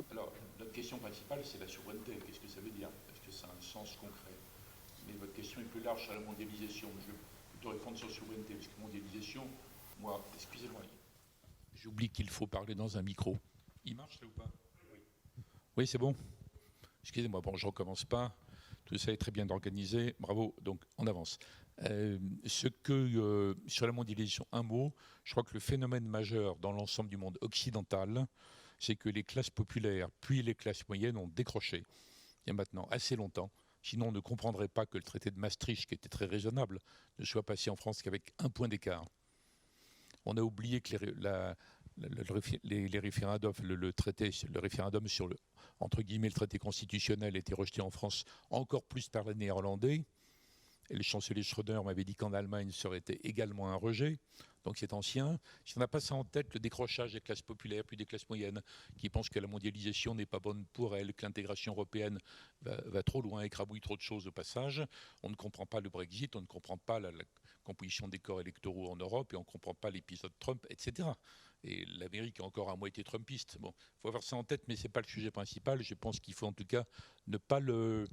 Alors, notre question principale, c'est la souveraineté. Qu'est-ce que ça veut dire? Est-ce que ça a un sens concret? Mais votre question est plus large sur la mondialisation. Je vais plutôt répondre sur la souveraineté, parce que mondialisation, moi, excusez-moi, j'oublie qu'il faut parler dans un micro. Il marche là ou pas? Oui. Oui, c'est bon. Excusez-moi, bon, je ne recommence pas. Tout ça est très bien organisé. Bravo, donc on avance. Sur la mondialisation, un mot, je crois que le phénomène majeur dans l'ensemble du monde occidental, c'est que les classes populaires, puis les classes moyennes ont décroché, il y a maintenant assez longtemps. Sinon, on ne comprendrait pas que le traité de Maastricht, qui était très raisonnable, ne soit passé en France qu'avec 1 point d'écart. On a oublié que les référendums, le référendum sur le, entre guillemets, le traité constitutionnel était rejeté en France encore plus par les Néerlandais. Et le chancelier Schröder m'avait dit qu'en Allemagne, ça aurait été également un rejet. Donc c'est ancien. Si on n'a pas ça en tête, le décrochage des classes populaires puis des classes moyennes qui pensent que la mondialisation n'est pas bonne pour elles, que l'intégration européenne va trop loin, écrabouille trop de choses au passage, on ne comprend pas le Brexit, on ne comprend pas la composition des corps électoraux en Europe et on ne comprend pas l'épisode Trump, etc. Et l'Amérique est encore à moitié trumpiste. Bon, il faut avoir ça en tête, mais ce n'est pas le sujet principal. Je pense qu'il faut en tout cas ne pas le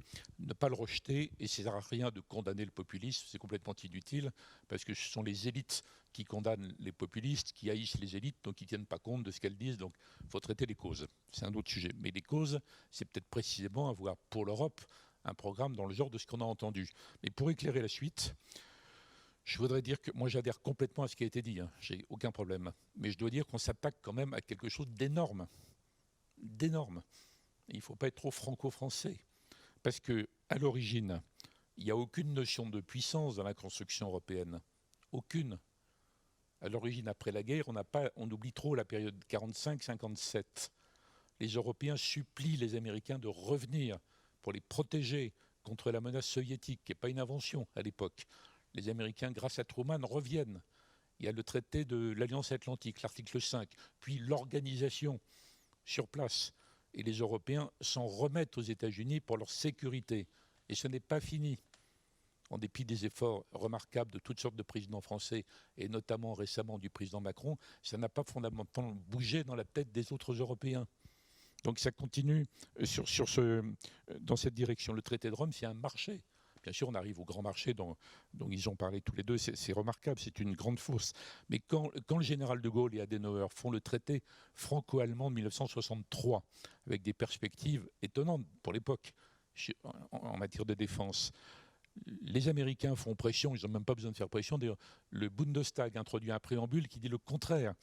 rejeter. Et ça ne sert à rien de condamner le populisme. C'est complètement inutile, parce que ce sont les élites qui condamnent les populistes, qui haïssent les élites, donc ils ne tiennent pas compte de ce qu'elles disent. Donc il faut traiter les causes. C'est un autre sujet. Mais les causes, c'est peut-être précisément avoir pour l'Europe un programme dans le genre de ce qu'on a entendu. Mais pour éclairer la suite, je voudrais dire que moi j'adhère complètement à ce qui a été dit, hein. J'ai aucun problème. Mais je dois dire qu'on s'attaque quand même à quelque chose d'énorme. D'énorme. Il ne faut pas être trop franco-français. Parce qu'à l'origine, il n'y a aucune notion de puissance dans la construction européenne. Aucune. À l'origine, après la guerre, on oublie trop la période 45-57. Les Européens supplient les Américains de revenir pour les protéger contre la menace soviétique, qui n'est pas une invention à l'époque. Les Américains, grâce à Truman, reviennent. Il y a le traité de l'Alliance Atlantique, l'article 5, puis l'organisation sur place et les Européens s'en remettent aux États-Unis pour leur sécurité. Et ce n'est pas fini. En dépit des efforts remarquables de toutes sortes de présidents français, et notamment récemment du président Macron, ça n'a pas fondamentalement bougé dans la tête des autres Européens. Donc ça continue dans cette direction. Le traité de Rome, c'est un marché. Bien sûr, on arrive au grand marché dont ils ont parlé tous les deux, c'est remarquable, c'est une grande fosse. Mais quand le général de Gaulle et Adenauer font le traité franco-allemand de 1963, avec des perspectives étonnantes pour l'époque en matière de défense, les Américains font pression, ils n'ont même pas besoin de faire pression. D'ailleurs, le Bundestag introduit un préambule qui dit le contraire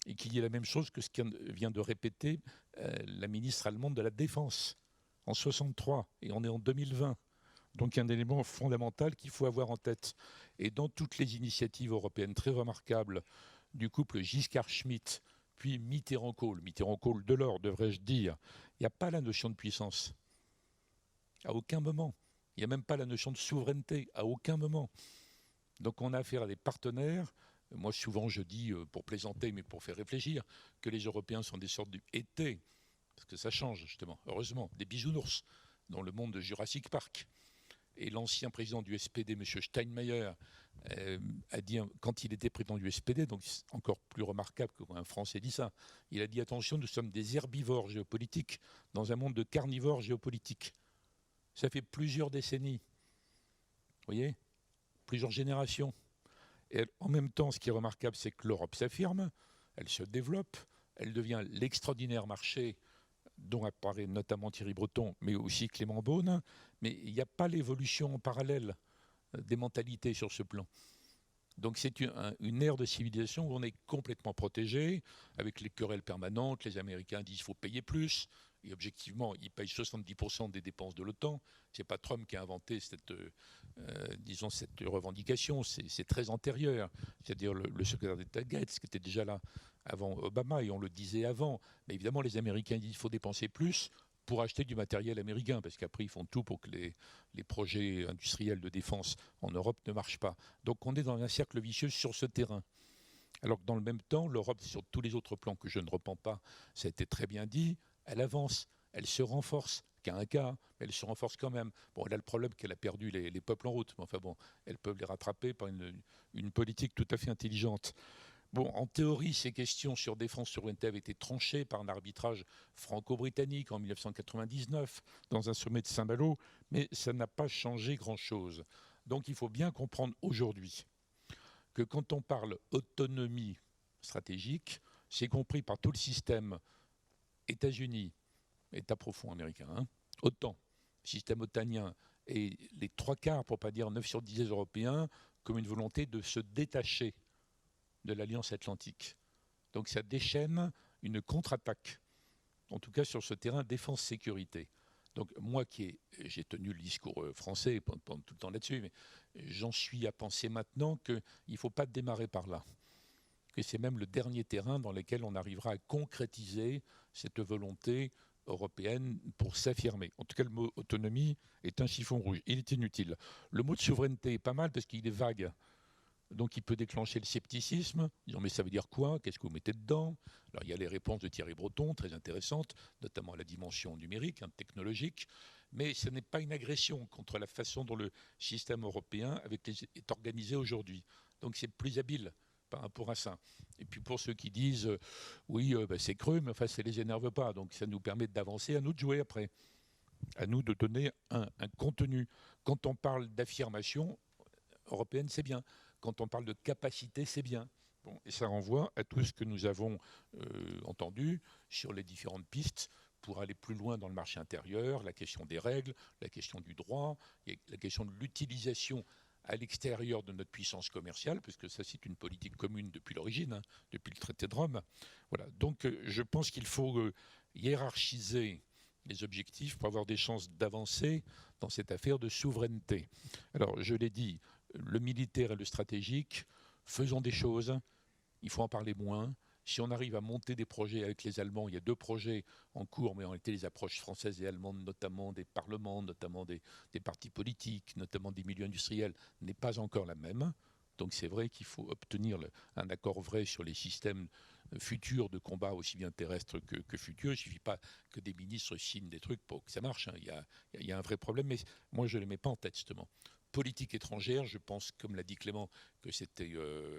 et qui dit la même chose que ce que vient de répéter la ministre allemande de la Défense en 1963, et on est en 2020. Donc un élément fondamental qu'il faut avoir en tête. Et dans toutes les initiatives européennes très remarquables du couple Giscard-Schmitt, puis Mitterrand-Kohl, Mitterrand-Kohl-Delors, devrais-je dire, il n'y a pas la notion de puissance. À aucun moment. Il n'y a même pas la notion de souveraineté, à aucun moment. Donc on a affaire à des partenaires. Moi, souvent, je dis, pour plaisanter, mais pour faire réfléchir, que les Européens sont des sortes d'étés, parce que ça change, justement, heureusement, des bisounours dans le monde de Jurassic Park. Et l'ancien président du SPD, M. Steinmeier, a dit, quand il était président du SPD, donc c'est encore plus remarquable que quand un Français dit ça, il a dit, attention, nous sommes des herbivores géopolitiques dans un monde de carnivores géopolitiques. Ça fait plusieurs décennies, vous voyez, plusieurs générations. Et en même temps, ce qui est remarquable, c'est que l'Europe s'affirme, elle se développe, elle devient l'extraordinaire marché dont apparaît notamment Thierry Breton, mais aussi Clément Beaune. Mais il n'y a pas l'évolution en parallèle des mentalités sur ce plan. Donc c'est une ère de civilisation où on est complètement protégé, avec les querelles permanentes. Les Américains disent qu'il faut payer plus. Et objectivement, ils payent 70% des dépenses de l'OTAN. Ce n'est pas Trump qui a inventé cette revendication, c'est très antérieur. C'est-à-dire le secrétaire d'État Gates, qui était déjà là avant Obama, et on le disait avant. Mais évidemment, les Américains disent qu'il faut dépenser plus pour acheter du matériel américain, parce qu'après, ils font tout pour que les projets industriels de défense en Europe ne marchent pas. Donc on est dans un cercle vicieux sur ce terrain. Alors que dans le même temps, l'Europe, sur tous les autres plans que je ne reprends pas, ça a été très bien dit, elle avance, elle se renforce, qu'à un cas, mais elle se renforce quand même. Bon, elle a le problème qu'elle a perdu les peuples en route, mais enfin bon, elles peuvent les rattraper par une politique tout à fait intelligente. Bon, en théorie, ces questions sur défense souveraineté avaient été tranchées par un arbitrage franco-britannique en 1999 dans un sommet de Saint-Malo, mais ça n'a pas changé grand-chose. Donc il faut bien comprendre aujourd'hui que quand on parle autonomie stratégique, c'est compris par tout le système États-Unis, État profond américain, OTAN, système otanien, et les 3/4, pour ne pas dire 9 sur 10 européens, comme une volonté de se détacher de l'Alliance Atlantique. Donc ça déchaîne une contre-attaque, en tout cas sur ce terrain défense-sécurité. Donc moi j'ai tenu le discours français pendant tout le temps là-dessus, mais j'en suis à penser maintenant qu'il ne faut pas démarrer par là, que c'est même le dernier terrain dans lequel on arrivera à concrétiser cette volonté européenne pour s'affirmer. En tout cas, le mot autonomie est un chiffon rouge. Il est inutile. Le mot de souveraineté est pas mal parce qu'il est vague. Donc il peut déclencher le scepticisme, disant mais ça veut dire quoi? Qu'est-ce que vous mettez dedans? Alors il y a les réponses de Thierry Breton, très intéressantes, notamment à la dimension numérique, technologique, mais ce n'est pas une agression contre la façon dont le système européen est organisé aujourd'hui. Donc c'est plus habile par rapport à ça. Et puis pour ceux qui disent oui, c'est creux, mais enfin ça ne les énerve pas, donc ça nous permet d'avancer, à nous de jouer après, à nous de donner un contenu. Quand on parle d'affirmation européenne, c'est bien. Quand on parle de capacité, c'est bien. Bon, et ça renvoie à tout ce que nous avons entendu sur les différentes pistes pour aller plus loin dans le marché intérieur, la question des règles, la question du droit, la question de l'utilisation à l'extérieur de notre puissance commerciale, puisque ça c'est une politique commune depuis l'origine, depuis le traité de Rome. Voilà. Donc je pense qu'il faut hiérarchiser les objectifs pour avoir des chances d'avancer dans cette affaire de souveraineté. Alors je l'ai dit, le militaire et le stratégique, faisons des choses, il faut en parler moins. Si on arrive à monter des projets avec les Allemands, il y a 2 projets en cours, mais en réalité les approches françaises et allemandes, notamment des parlements, notamment des partis politiques, notamment des milieux industriels, n'est pas encore la même. Donc c'est vrai qu'il faut obtenir un accord vrai sur les systèmes futurs de combat, aussi bien terrestres que futurs. Il ne suffit pas que des ministres signent des trucs pour que ça marche, hein. Il y a un vrai problème, mais moi je ne les mets pas en tête justement. Politique étrangère, je pense, comme l'a dit Clément, que c'était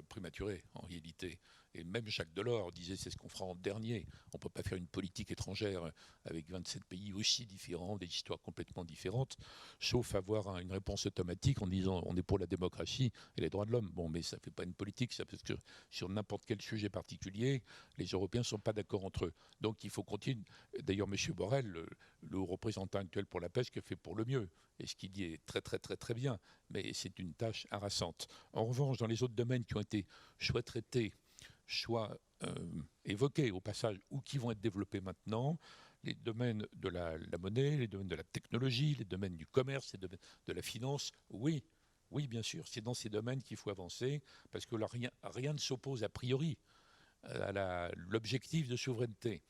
prématuré en réalité. Et même Jacques Delors disait c'est ce qu'on fera en dernier. On ne peut pas faire une politique étrangère avec 27 pays aussi différents, des histoires complètement différentes, sauf avoir une réponse automatique en disant on est pour la démocratie et les droits de l'homme. Bon, mais ça ne fait pas une politique, ça, parce que sur n'importe quel sujet particulier, les Européens ne sont pas d'accord entre eux. Donc il faut continuer. D'ailleurs, M. Borrell, le représentant actuel pour la pêche, fait pour le mieux. Et ce qu'il dit est très très très très bien, mais c'est une tâche harassante. En revanche, dans les autres domaines qui ont été soit traités, soit évoqués au passage, ou qui vont être développés maintenant, les domaines de la monnaie, les domaines de la technologie, les domaines du commerce, les domaines de la finance, oui, bien sûr, c'est dans ces domaines qu'il faut avancer, parce que là, rien ne s'oppose a priori à l'objectif de souveraineté.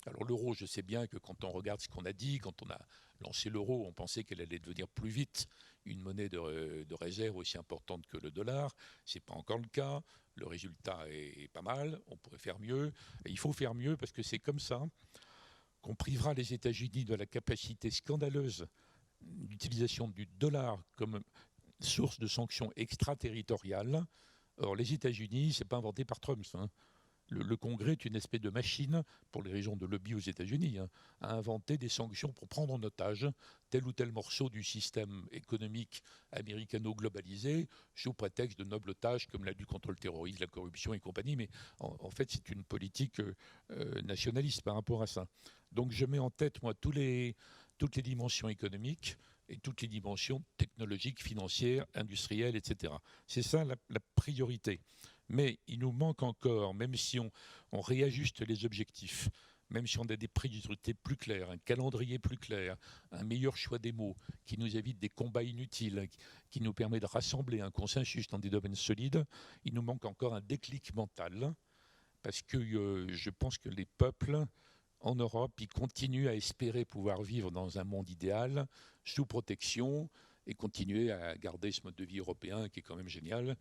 Alors l'euro, je sais bien que quand on regarde ce qu'on a dit, quand on a lancé l'euro, on pensait qu'elle allait devenir plus vite une monnaie de réserve aussi importante que le dollar. Ce n'est pas encore le cas. Le résultat est pas mal. On pourrait faire mieux. Et il faut faire mieux parce que c'est comme ça qu'on privera les États-Unis de la capacité scandaleuse d'utilisation du dollar comme source de sanctions extraterritoriales. Or, les États-Unis, ce n'est pas inventé par Trump, ça, hein. Le Congrès est une espèce de machine, pour les régions de lobby aux États-Unis, hein, à inventer des sanctions pour prendre en otage tel ou tel morceau du système économique américano-globalisé, sous prétexte de nobles tâches comme la lutte contre le terrorisme, la corruption et compagnie. Mais en fait, c'est une politique nationaliste par rapport à ça. Donc je mets en tête, moi, toutes les dimensions économiques et toutes les dimensions technologiques, financières, industrielles, etc. C'est ça la priorité. Mais il nous manque encore, même si on réajuste les objectifs, même si on a des priorités plus claires, un calendrier plus clair, un meilleur choix des mots, qui nous évite des combats inutiles, qui nous permet de rassembler un consensus dans des domaines solides, il nous manque encore un déclic mental, parce que je pense que les peuples en Europe, ils continuent à espérer pouvoir vivre dans un monde idéal, sous protection, et continuer à garder ce mode de vie européen qui est quand même génial,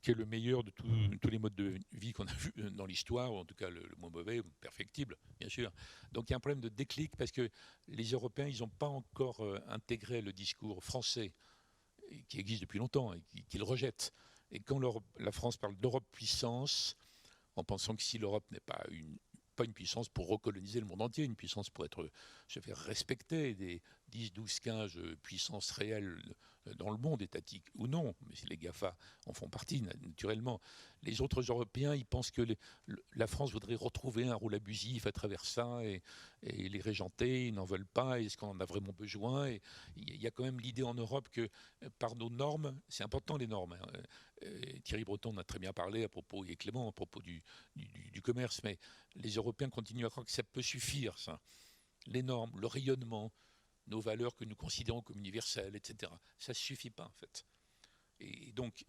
qui est le meilleur de tous les modes de vie qu'on a vus dans l'histoire, ou en tout cas le moins mauvais, perfectible, bien sûr. Donc il y a un problème de déclic parce que les Européens, ils n'ont pas encore intégré le discours français, qui existe depuis longtemps et qu'ils rejettent. Et quand la France parle d'Europe puissance, en pensant que si l'Europe n'est pas une puissance pour recoloniser le monde entier, une puissance pour se faire respecter, des 10, 12, 15 puissances réelles dans le monde, étatiques ou non, mais les GAFA en font partie naturellement. Les autres Européens, ils pensent que la France voudrait retrouver un rôle abusif à travers ça et les régenter, ils n'en veulent pas, est-ce qu'on en a vraiment besoin? Et il y a quand même l'idée en Europe que par nos normes, c'est important les normes, hein. Thierry Breton en a très bien parlé à propos, et Clément à propos du commerce, mais les Européens continuent à croire que ça peut suffire, ça. Les normes, le rayonnement, nos valeurs que nous considérons comme universelles, etc. Ça ne suffit pas, en fait. Et donc,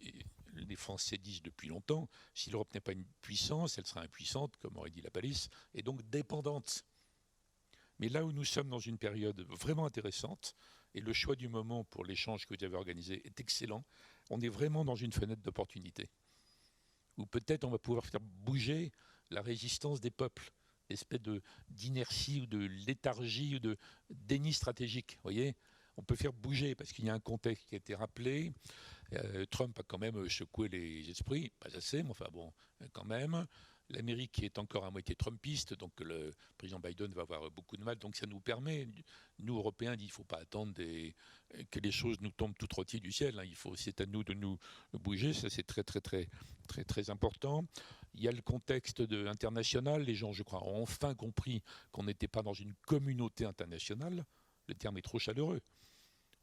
les Français disent depuis longtemps, si l'Europe n'est pas une puissance, elle sera impuissante, comme aurait dit la Palisse, et donc dépendante. Mais là où nous sommes dans une période vraiment intéressante, et le choix du moment pour l'échange que vous avez organisé est excellent, on est vraiment dans une fenêtre d'opportunité, où peut-être on va pouvoir faire bouger la résistance des peuples, espèce d'inertie ou de léthargie ou de déni stratégique. Vous voyez, on peut faire bouger parce qu'il y a un contexte qui a été rappelé. Trump a quand même secoué les esprits, pas assez, mais enfin bon, quand même. L'Amérique est encore à moitié trumpiste, donc le président Biden va avoir beaucoup de mal. Donc ça nous permet, nous Européens, il ne faut pas attendre que les choses nous tombent tout rôties du ciel, hein. C'est à nous de nous bouger, ça c'est très très très très très important. Il y a le contexte international, les gens je crois ont enfin compris qu'on n'était pas dans une communauté internationale, le terme est trop chaleureux.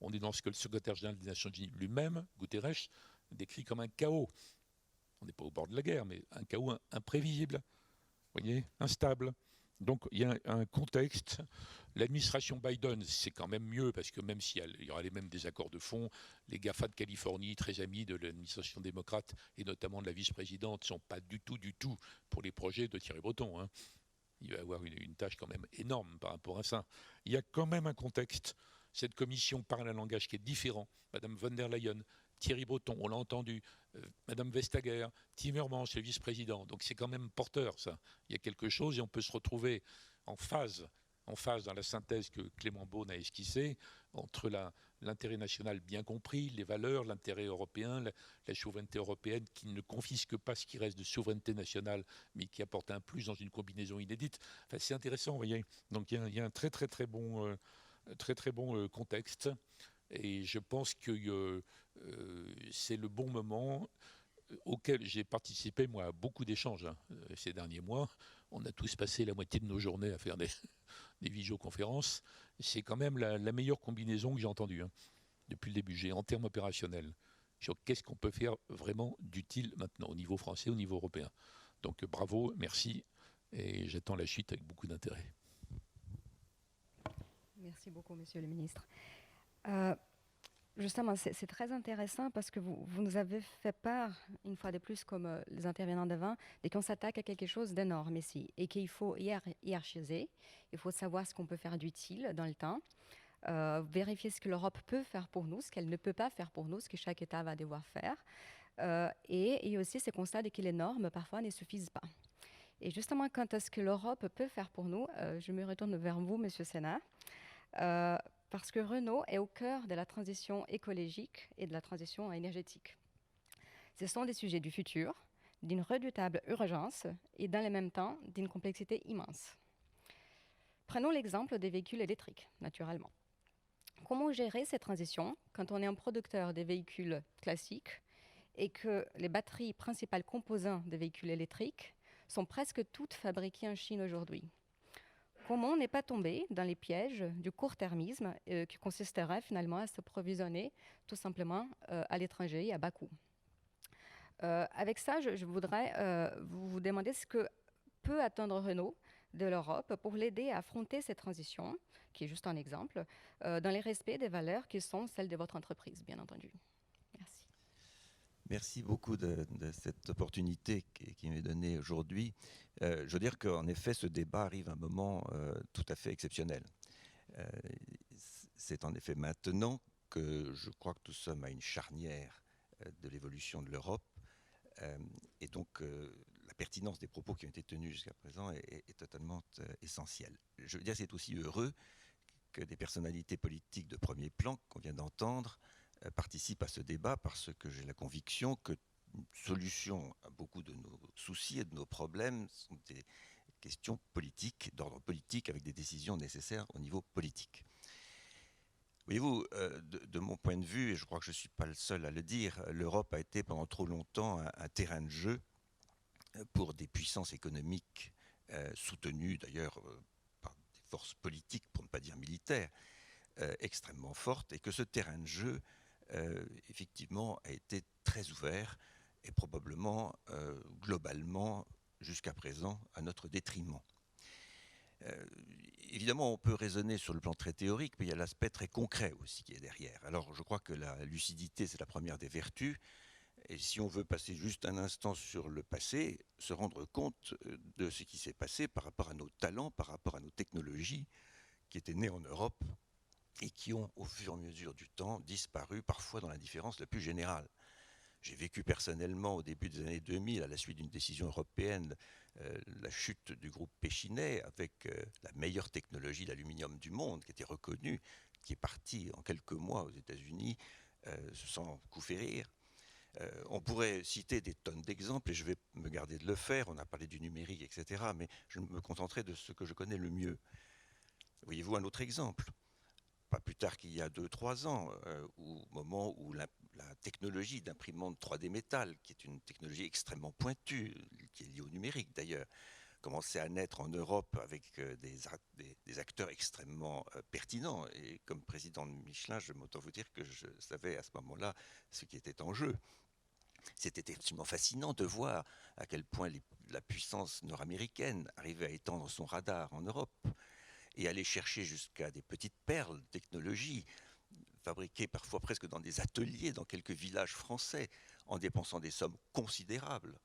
On est dans ce que le secrétaire général des Nations Unies lui-même, Guterres, décrit comme un chaos. On n'est pas au bord de la guerre, mais un chaos imprévisible, vous voyez, instable. Donc il y a un contexte. L'administration Biden, c'est quand même mieux, parce que même s'il y aura les mêmes désaccords de fond, les GAFA de Californie, très amis de l'administration démocrate, et notamment de la vice-présidente, ne sont pas du tout pour les projets de Thierry Breton, hein. Il va avoir une tâche quand même énorme par rapport à ça. Il y a quand même un contexte. Cette commission parle un langage qui est différent. Madame von der Leyen, Thierry Breton, on l'a entendu, Madame Vestager, Timmermans, le vice-président. Donc c'est quand même porteur, ça. Il y a quelque chose et on peut se retrouver en phase dans la synthèse que Clément Beaune a esquissée entre l'intérêt national bien compris, les valeurs, l'intérêt européen, la souveraineté européenne qui ne confisque pas ce qui reste de souveraineté nationale, mais qui apporte un plus dans une combinaison inédite. Enfin, c'est intéressant, vous voyez. Donc il y a un très bon contexte. Et je pense que c'est le bon moment auquel j'ai participé, moi, à beaucoup d'échanges ces derniers mois. On a tous passé la moitié de nos journées à faire des visioconférences. C'est quand même la meilleure combinaison que j'ai entendue depuis le début, en termes opérationnels, sur qu'est-ce qu'on peut faire vraiment d'utile maintenant, au niveau français, au niveau européen. Donc bravo, merci, et j'attends la suite avec beaucoup d'intérêt. Merci beaucoup, Monsieur le Ministre. Justement, c'est très intéressant parce que vous nous avez fait part, une fois de plus, comme les intervenants d'avant, dès qu'on s'attaque à quelque chose d'énorme ici et qu'il faut hiérarchiser, il faut savoir ce qu'on peut faire d'utile dans le temps, vérifier ce que l'Europe peut faire pour nous, ce qu'elle ne peut pas faire pour nous, ce que chaque État va devoir faire, et aussi ce constat que les normes, parfois, ne suffisent pas. Et justement, quant à ce que l'Europe peut faire pour nous, je me retourne vers vous, Monsieur Sénat. Parce que Renault est au cœur de la transition écologique et de la transition énergétique. Ce sont des sujets du futur, d'une redoutable urgence et dans le même temps d'une complexité immense. Prenons l'exemple des véhicules électriques, naturellement. Comment gérer cette transition quand on est un producteur des véhicules classiques et que les batteries principales composantes des véhicules électriques sont presque toutes fabriquées en Chine aujourd'hui? Comment n'est pas tombé dans les pièges du court-termisme qui consisterait finalement à se provisionner tout simplement à l'étranger et à bas coût. Avec ça, je voudrais vous demander ce que peut attendre Renault de l'Europe pour l'aider à affronter cette transition, qui est juste un exemple, dans les respects des valeurs qui sont celles de votre entreprise, bien entendu. Merci. Merci beaucoup de cette opportunité qui m'est donnée aujourd'hui. Je veux dire qu'en effet, ce débat arrive à un moment tout à fait exceptionnel. C'est en effet maintenant que je crois que nous sommes à une charnière de l'évolution de l'Europe. Et donc, la pertinence des propos qui ont été tenus jusqu'à présent est totalement essentielle. Je veux dire, c'est aussi heureux que des personnalités politiques de premier plan qu'on vient d'entendre participent à ce débat, parce que j'ai la conviction que une solution à beaucoup de nos soucis et de nos problèmes sont des questions politiques, d'ordre politique, avec des décisions nécessaires au niveau politique. Voyez-vous, de mon point de vue, et je crois que je ne suis pas le seul à le dire, l'Europe a été pendant trop longtemps un terrain de jeu pour des puissances économiques soutenues d'ailleurs par des forces politiques, pour ne pas dire militaires, extrêmement fortes, et que ce terrain de jeu effectivement a été très ouvert et probablement globalement jusqu'à présent à notre détriment. Évidemment, on peut raisonner sur le plan très théorique, mais il y a l'aspect très concret aussi qui est derrière. Alors je crois que la lucidité, c'est la première des vertus, et si on veut passer juste un instant sur le passé, se rendre compte de ce qui s'est passé par rapport à nos talents, par rapport à nos technologies qui étaient nées en Europe et qui ont, au fur et à mesure du temps, disparu, parfois dans l'indifférence la plus générale. J'ai vécu personnellement, au début des années 2000, à la suite d'une décision européenne, la chute du groupe Péchinet, avec la meilleure technologie d'aluminium du monde, qui était reconnue, qui est partie en quelques mois aux États-Unis, sans coup férir. On pourrait citer des tonnes d'exemples, et je vais me garder de le faire. On a parlé du numérique, etc., mais je me contenterai de ce que je connais le mieux. Voyez-vous un autre exemple ? Pas plus tard qu'il y a 2-3 ans, au moment où la technologie d'imprimante 3D métal, qui est une technologie extrêmement pointue, qui est liée au numérique d'ailleurs, commençait à naître en Europe avec des acteurs extrêmement pertinents. Et comme président de Michelin, je m'autant vous dire que je savais à ce moment-là ce qui était en jeu. C'était absolument fascinant de voir à quel point la puissance nord-américaine arrivait à étendre son radar en Europe et aller chercher jusqu'à des petites perles de technologie fabriquées parfois presque dans des ateliers, dans quelques villages français, en dépensant des sommes considérables,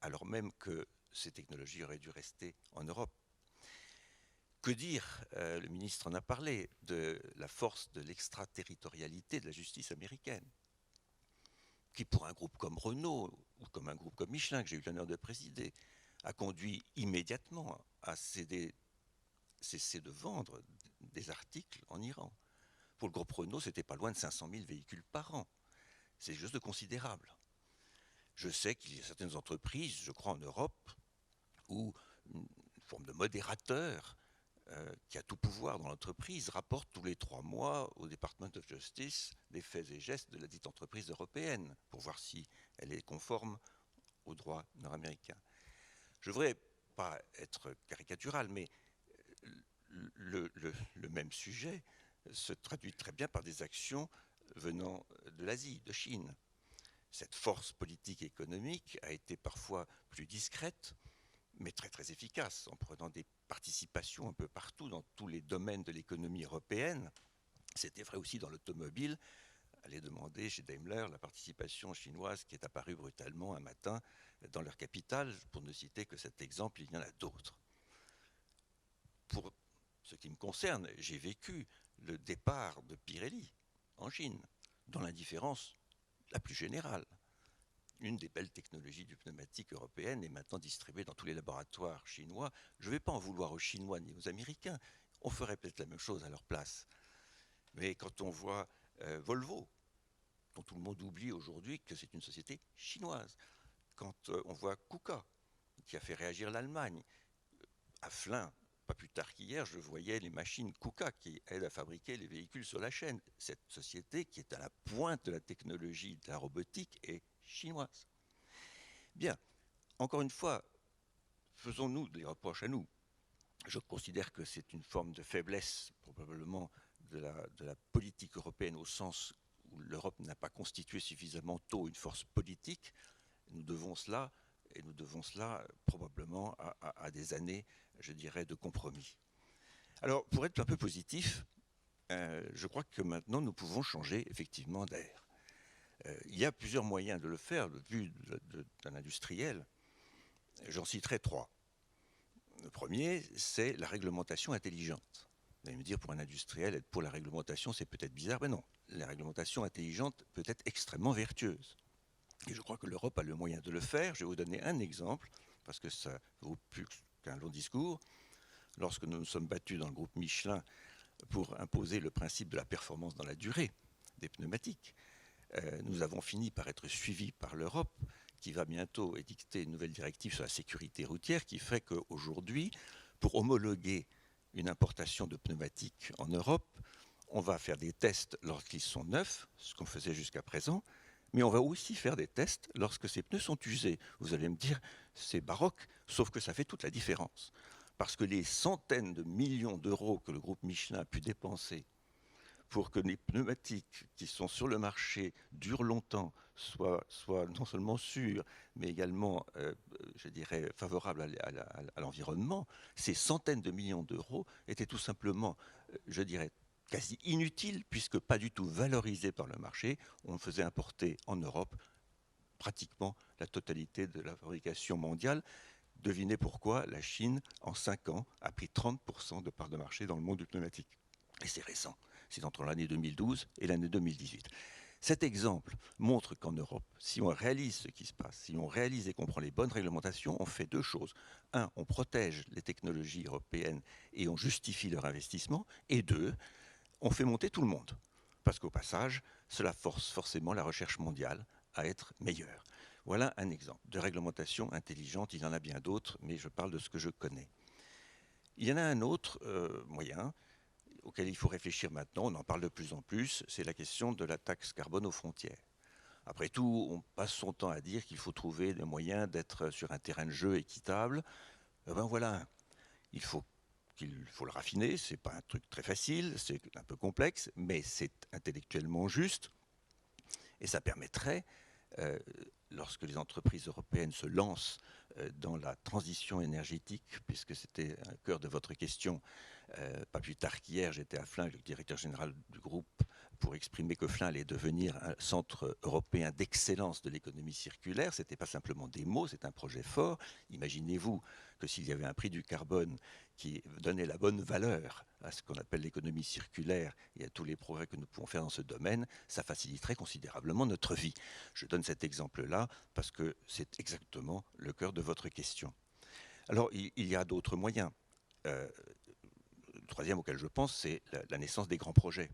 alors même que ces technologies auraient dû rester en Europe. Que dire, le ministre en a parlé, de la force de l'extraterritorialité de la justice américaine. qui pour un groupe comme Renault ou comme un groupe comme Michelin, que j'ai eu l'honneur de présider, a conduit immédiatement à cesser de vendre des articles en Iran. Pour le groupe Renault, c'était pas loin de 500 000 véhicules par an. C'est quelque chose de considérable. Je sais qu'il y a certaines entreprises, je crois en Europe, où une forme de modérateur qui a tout pouvoir dans l'entreprise rapporte tous les 3 mois au Department of Justice les faits et gestes de la dite entreprise européenne pour voir si elle est conforme au droit nord-américain. Je ne voudrais pas être caricatural, mais le même sujet se traduit très bien par des actions venant de l'Asie, de Chine. Cette force politique et économique a été parfois plus discrète, mais très très efficace, en prenant des participations un peu partout dans tous les domaines de l'économie européenne. C'était vrai aussi dans l'automobile. Allez demander chez Daimler la participation chinoise qui est apparue brutalement un matin dans leur capitale. Pour ne citer que cet exemple, il y en a d'autres. Pour ce qui me concerne, j'ai vécu le départ de Pirelli en Chine, dans l'indifférence la plus générale. Une des belles technologies du pneumatique européenne est maintenant distribuée dans tous les laboratoires chinois. Je ne vais pas en vouloir aux Chinois ni aux Américains. On ferait peut-être la même chose à leur place. Mais quand on voit Volvo, dont tout le monde oublie aujourd'hui que c'est une société chinoise, quand on voit KUKA, qui a fait réagir l'Allemagne, à Flins, pas plus tard qu'hier, je voyais les machines KUKA qui aident à fabriquer les véhicules sur la chaîne. Cette société qui est à la pointe de la technologie de la robotique est chinoise. Bien, encore une fois, faisons-nous des reproches à nous. Je considère que c'est une forme de faiblesse, probablement, de la politique européenne, au sens où l'Europe n'a pas constitué suffisamment tôt une force politique. Nous devons cela probablement à des années, je dirais, de compromis. Alors, pour être un peu positif, je crois que maintenant nous pouvons changer effectivement d'air. Il y a plusieurs moyens de le faire, de vue d'un industriel. J'en citerai 3. Le premier, c'est la réglementation intelligente. Vous allez me dire, pour un industriel, être pour la réglementation, c'est peut-être bizarre, mais non. La réglementation intelligente peut être extrêmement vertueuse. Et je crois que l'Europe a le moyen de le faire. Je vais vous donner un exemple, parce que ça vaut plus qu'un long discours. Lorsque nous nous sommes battus dans le groupe Michelin pour imposer le principe de la performance dans la durée des pneumatiques, nous avons fini par être suivis par l'Europe, qui va bientôt édicter une nouvelle directive sur la sécurité routière, qui fait qu'aujourd'hui, pour homologuer une importation de pneumatiques en Europe, on va faire des tests lorsqu'ils sont neufs, ce qu'on faisait jusqu'à présent, mais on va aussi faire des tests lorsque ces pneus sont usés. Vous allez me dire, c'est baroque, sauf que ça fait toute la différence. Parce que les centaines de millions d'euros que le groupe Michelin a pu dépenser pour que les pneumatiques qui sont sur le marché durent longtemps, soient non seulement sûrs, mais également, je dirais, favorables à l'environnement, ces centaines de millions d'euros étaient tout simplement, je dirais, quasi inutiles, puisque pas du tout valorisés par le marché. On faisait importer en Europe pratiquement la totalité de la fabrication mondiale. Devinez pourquoi la Chine, en 5 ans, a pris 30% de part de marché dans le monde du pneumatique. Et c'est récent. C'est entre l'année 2012 et l'année 2018. Cet exemple montre qu'en Europe, si on réalise ce qui se passe, si on réalise et qu'on prend les bonnes réglementations, on fait 2 choses. 1, on protège les technologies européennes et on justifie leur investissement. Et 2, on fait monter tout le monde. Parce qu'au passage, cela force forcément la recherche mondiale à être meilleure. Voilà un exemple de réglementation intelligente. Il y en a bien d'autres, mais je parle de ce que je connais. Il y en a un autre moyen auquel il faut réfléchir maintenant, on en parle de plus en plus, c'est la question de la taxe carbone aux frontières. Après tout, on passe son temps à dire qu'il faut trouver des moyens d'être sur un terrain de jeu équitable. Ben voilà, il faut le raffiner, c'est pas un truc très facile, c'est un peu complexe, mais c'est intellectuellement juste, et ça permettrait, lorsque les entreprises européennes se lancent dans la transition énergétique, puisque c'était un cœur de votre question, Pas plus tard qu'hier, j'étais à Flins avec le directeur général du groupe pour exprimer que Flins allait devenir un centre européen d'excellence de l'économie circulaire. Ce n'était pas simplement des mots, c'est un projet fort. Imaginez-vous que s'il y avait un prix du carbone qui donnait la bonne valeur à ce qu'on appelle l'économie circulaire et à tous les progrès que nous pouvons faire dans ce domaine, ça faciliterait considérablement notre vie. Je donne cet exemple-là parce que c'est exactement le cœur de votre question. Alors, il y a d'autres moyens. Le troisième auquel je pense, c'est la naissance des grands projets,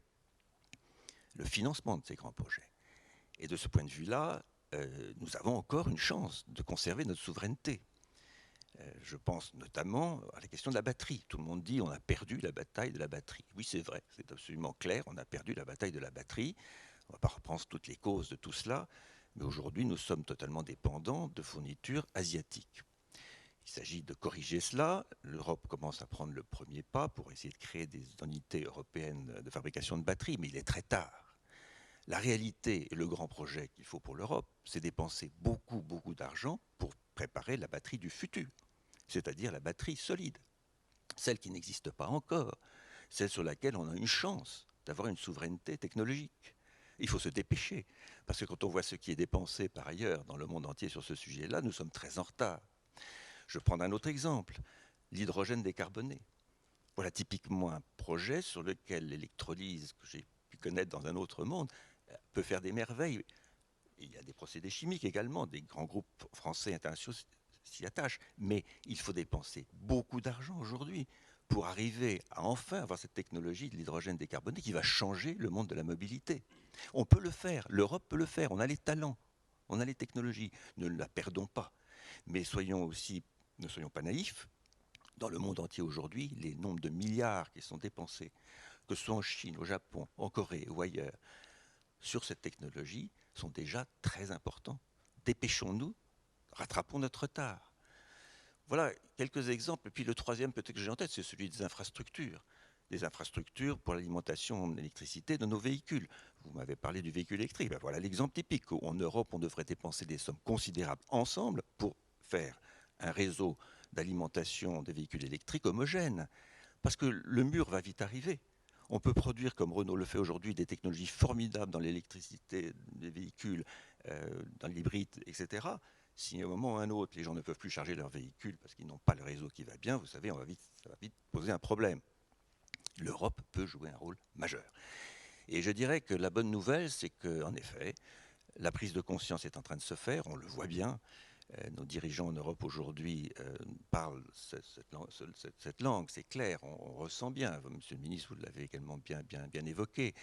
le financement de ces grands projets. Et de ce point de vue-là, nous avons encore une chance de conserver notre souveraineté. Je pense notamment à la question de la batterie. Tout le monde dit on a perdu la bataille de la batterie. Oui, c'est vrai, c'est absolument clair, on a perdu la bataille de la batterie. On ne va pas reprendre toutes les causes de tout cela, mais aujourd'hui, nous sommes totalement dépendants de fournitures asiatiques. Il s'agit de corriger cela. L'Europe commence à prendre le premier pas pour essayer de créer des unités européennes de fabrication de batteries, mais il est très tard. La réalité et le grand projet qu'il faut pour l'Europe, c'est dépenser beaucoup, beaucoup d'argent pour préparer la batterie du futur, c'est-à-dire la batterie solide, celle qui n'existe pas encore, celle sur laquelle on a une chance d'avoir une souveraineté technologique. Il faut se dépêcher, parce que quand on voit ce qui est dépensé par ailleurs dans le monde entier sur ce sujet-là, nous sommes très en retard. Je vais prendre un autre exemple, l'hydrogène décarboné. Voilà typiquement un projet sur lequel l'électrolyse, que j'ai pu connaître dans un autre monde, peut faire des merveilles. Il y a des procédés chimiques également, des grands groupes français et internationaux s'y attachent, mais il faut dépenser beaucoup d'argent aujourd'hui pour arriver à enfin avoir cette technologie de l'hydrogène décarboné qui va changer le monde de la mobilité. On peut le faire, l'Europe peut le faire, on a les talents, on a les technologies, ne la perdons pas. Mais ne soyons pas naïfs. Dans le monde entier aujourd'hui, les nombres de milliards qui sont dépensés, que ce soit en Chine, au Japon, en Corée ou ailleurs, sur cette technologie, sont déjà très importants. Dépêchons-nous, rattrapons notre retard. Voilà quelques exemples. Et puis le troisième, peut-être que j'ai en tête, c'est celui des infrastructures. Des infrastructures pour l'alimentation en électricité de nos véhicules. Vous m'avez parlé du véhicule électrique. Ben voilà l'exemple typique. En Europe, on devrait dépenser des sommes considérables ensemble pour faire un réseau d'alimentation des véhicules électriques homogène. Parce que le mur va vite arriver. On peut produire, comme Renault le fait aujourd'hui, des technologies formidables dans l'électricité des véhicules, dans l'hybride, etc. Si à un moment ou à un autre, les gens ne peuvent plus charger leur véhicule parce qu'ils n'ont pas le réseau qui va bien, vous savez, ça va vite poser un problème. L'Europe peut jouer un rôle majeur. Et je dirais que la bonne nouvelle, c'est qu'en effet, la prise de conscience est en train de se faire, on le voit bien. Nos dirigeants en Europe aujourd'hui parlent cette langue, c'est clair, on ressent bien. Monsieur le ministre, vous l'avez également bien évoqué.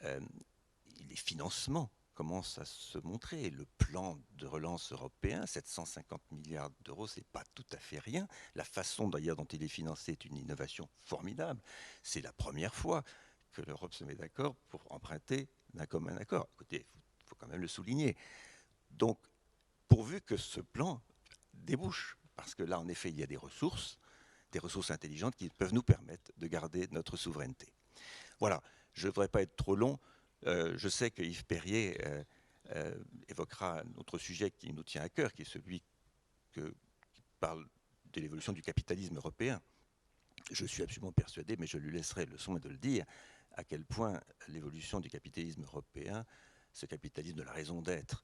Les financements commencent à se montrer. Le plan de relance européen, 750 milliards d'euros, c'est pas tout à fait rien. La façon d'ailleurs dont il est financé est une innovation formidable. C'est la première fois que l'Europe se met d'accord pour emprunter d'un commun accord. Écoutez, il faut quand même le souligner. Donc, pourvu que ce plan débouche, parce que là, en effet, il y a des ressources intelligentes qui peuvent nous permettre de garder notre souveraineté. Voilà, je ne voudrais pas être trop long. Je sais que Yves Perrier évoquera un autre sujet qui nous tient à cœur, qui est celui qui parle de l'évolution du capitalisme européen. Je suis absolument persuadé, mais je lui laisserai le soin de le dire, à quel point l'évolution du capitalisme européen, ce capitalisme de la raison d'être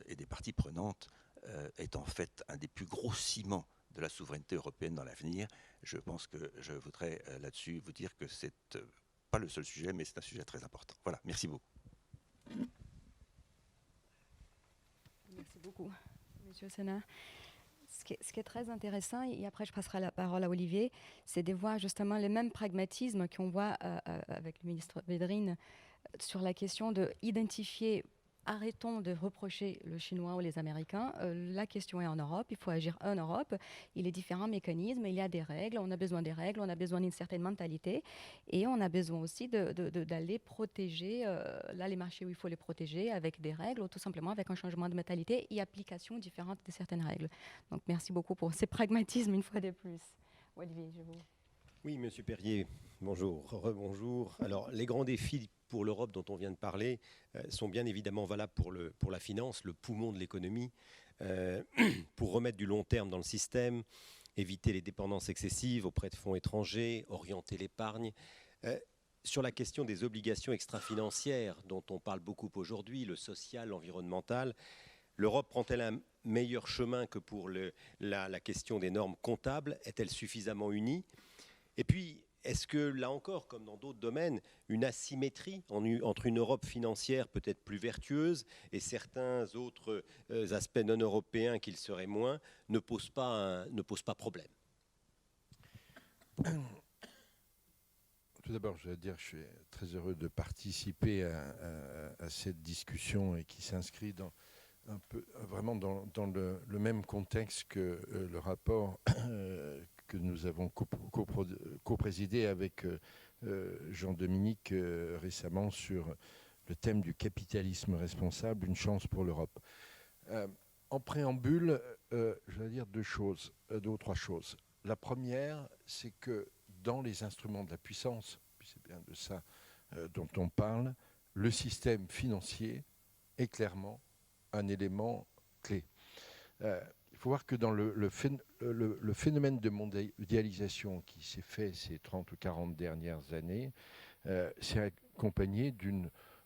et des parties prenantes, est en fait un des plus gros ciments de la souveraineté européenne dans l'avenir. Je pense que je voudrais là-dessus vous dire que c'est pas le seul sujet, mais c'est un sujet très important. Voilà, merci beaucoup. Merci beaucoup, Monsieur Senard. Ce qui est très intéressant, et après je passerai la parole à Olivier, c'est de voir justement le même pragmatisme qu'on voit avec le ministre Védrine sur la question d'identifier, arrêtons de reprocher le Chinois ou les Américains. La question est en Europe, il faut agir en Europe. Il y a différents mécanismes, il y a des règles, on a besoin des règles, on a besoin d'une certaine mentalité et on a besoin aussi d'aller protéger, là les marchés où il faut les protéger avec des règles ou tout simplement avec un changement de mentalité et application différente de certaines règles. Donc merci beaucoup pour ce pragmatisme une fois de plus. Olivier, je vous... Oui, Monsieur Perrier, bonjour, rebonjour. Alors, les grands défis pour l'Europe dont on vient de parler sont bien évidemment valables pour la finance, le poumon de l'économie, pour remettre du long terme dans le système, éviter les dépendances excessives auprès de fonds étrangers, orienter l'épargne. Sur la question des obligations extra-financières dont on parle beaucoup aujourd'hui, le social, l'environnemental, l'Europe prend-elle un meilleur chemin que pour la question des normes comptables? Est-elle suffisamment unie? Et puis, est-ce que, là encore, comme dans d'autres domaines, une asymétrie entre une Europe financière peut-être plus vertueuse et certains autres aspects non européens qui le seraient moins ne pose pas problème? Tout d'abord, je veux dire que je suis très heureux de participer à cette discussion et qui s'inscrit vraiment dans le même contexte que le rapport que nous avons co-présidé avec Jean-Dominique récemment sur le thème du capitalisme responsable, une chance pour l'Europe. En préambule, je vais dire deux ou trois choses. La première, c'est que dans les instruments de la puissance, puis c'est bien de ça dont on parle, le système financier est clairement un élément clé. Il faut voir que dans le phénomène de mondialisation qui s'est fait ces 30 ou 40 dernières années, c'est accompagné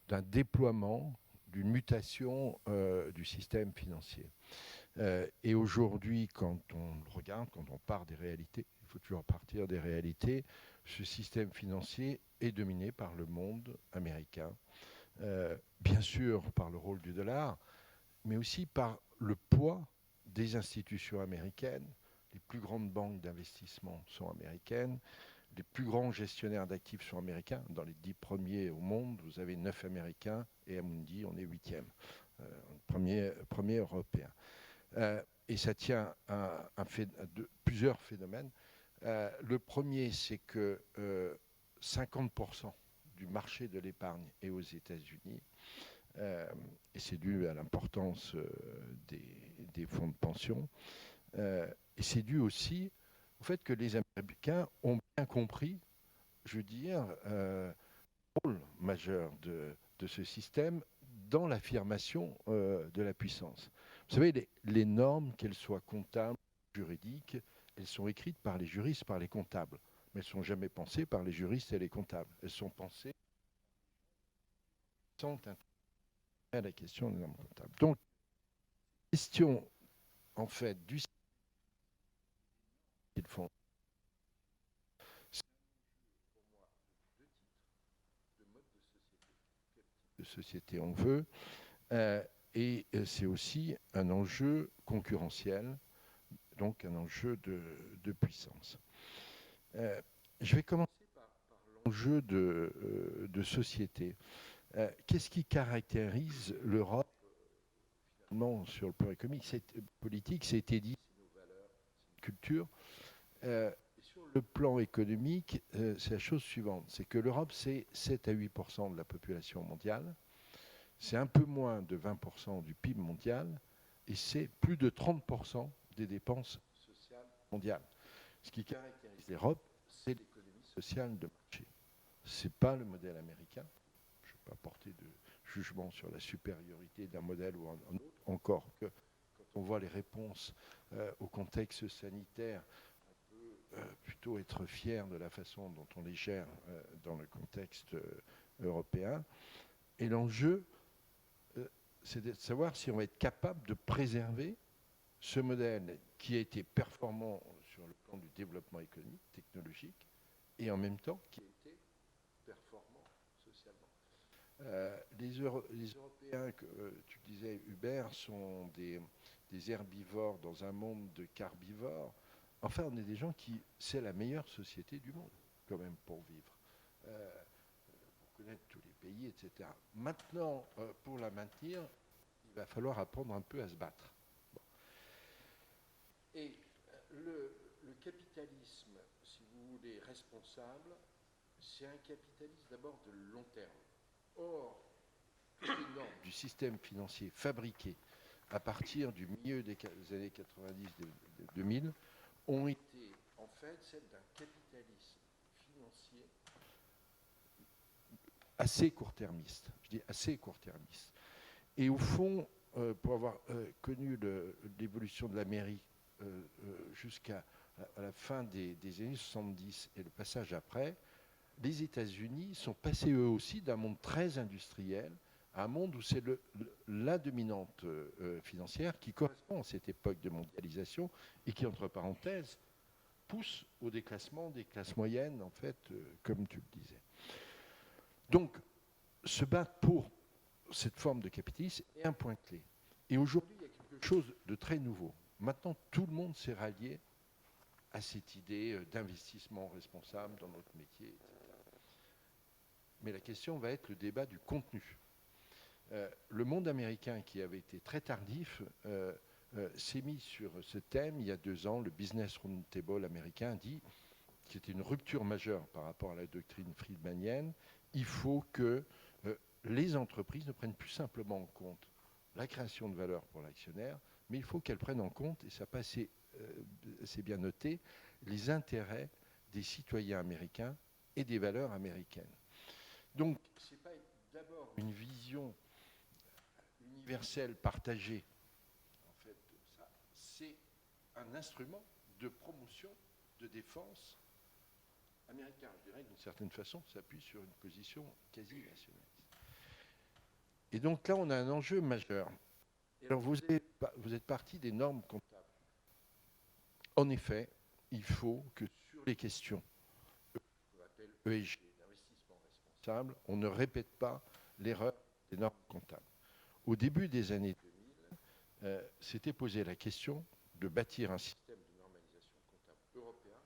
d'un déploiement, d'une mutation du système financier. Et aujourd'hui, quand on regarde, quand on part des réalités, il faut toujours partir des réalités, ce système financier est dominé par le monde américain, bien sûr par le rôle du dollar, mais aussi par le poids des institutions américaines. Les plus grandes banques d'investissement sont américaines, les plus grands gestionnaires d'actifs sont américains. Dans les 10 premiers au monde, vous avez 9 Américains et Amundi, on est 8e, premier européen. Et ça tient à plusieurs phénomènes. Le premier, c'est que 50% du marché de l'épargne est aux États-Unis. Et c'est dû à l'importance des fonds de pension. Et c'est dû aussi au fait que les Américains ont bien compris, je veux dire, le rôle majeur de ce système dans l'affirmation de la puissance. Vous savez, les normes, qu'elles soient comptables, juridiques, elles sont écrites par les juristes, par les comptables. Mais elles ne sont jamais pensées par les juristes et les comptables. Elles sont pensées à la question des normes comptables. Donc, question, en fait, du système qu'ils font. C'est pour moi deux titres, de mode de société on veut. Et c'est aussi un enjeu concurrentiel, donc un enjeu de puissance. Je vais commencer par l'enjeu de société. Qu'est-ce qui caractérise l'Europe, finalement, sur le plan économique, politique, c'était dit, c'est nos valeurs, c'est une culture. Sur le plan économique, c'est la chose suivante, c'est que l'Europe, c'est 7 à 8% de la population mondiale. C'est un peu moins de 20% du PIB mondial et c'est plus de 30% des dépenses sociales mondiales. Ce qui caractérise l'Europe, c'est l'économie sociale de marché. Ce n'est pas le modèle américain. Je ne vais pas porter de jugement sur la supériorité d'un modèle ou un autre. Encore que quand on voit les réponses au contexte sanitaire, on peut plutôt être fier de la façon dont on les gère dans le contexte européen. Et l'enjeu, c'est de savoir si on va être capable de préserver ce modèle qui a été performant sur le plan du développement économique, technologique, et en même temps qui a été performant socialement. Les Européens, que tu disais, Hubert, sont des herbivores dans un monde de carnivores. Enfin, on est des gens qui... C'est la meilleure société du monde, quand même, pour vivre. Connaître tous les pays, etc. Maintenant, pour la maintenir, il va falloir apprendre un peu à se battre. Bon. Et le capitalisme, si vous voulez, responsable, c'est un capitalisme d'abord de long terme. Or, toutes les normes du système financier fabriqué à partir du milieu des années 90-2000 ont été en fait celles d'un capitalisme financier assez court-termiste, je dis assez court-termiste. Et au fond, pour avoir connu l'évolution de l'Amérique jusqu'à à la fin des années 70 et le passage après, les États-Unis sont passés eux aussi d'un monde très industriel à un monde où c'est la dominante financière qui correspond à cette époque de mondialisation et qui, entre parenthèses, pousse au déclassement des classes moyennes, en fait, comme tu le disais. Donc, se battre pour cette forme de capitalisme est un point clé. Et aujourd'hui, il y a quelque chose de très nouveau. Maintenant, tout le monde s'est rallié à cette idée d'investissement responsable dans notre métier, etc. Mais la question va être le débat du contenu. Le monde américain, qui avait été très tardif, s'est mis sur ce thème il y a 2 ans. Le Business Roundtable américain dit, qui était une rupture majeure par rapport à la doctrine friedmanienne, il faut que les entreprises ne prennent plus simplement en compte la création de valeur pour l'actionnaire, mais il faut qu'elles prennent en compte, et ça passait, c'est bien noté, les intérêts des citoyens américains et des valeurs américaines. Donc, ce n'est pas d'abord une vision universelle, partagée, en fait, ça, c'est un instrument de promotion, de défense américain. Je dirais, d'une certaine façon, s'appuie sur une position quasi nationaliste. Et donc là, on a un enjeu majeur. Et alors, vous êtes parti des normes comptables. En effet, il faut que sur les questions qu'on appelle ESG, d'investissement responsable, on ne répète pas l'erreur des normes comptables. Au début des années 2000, s'était posé la question de bâtir un système de normalisation comptable européen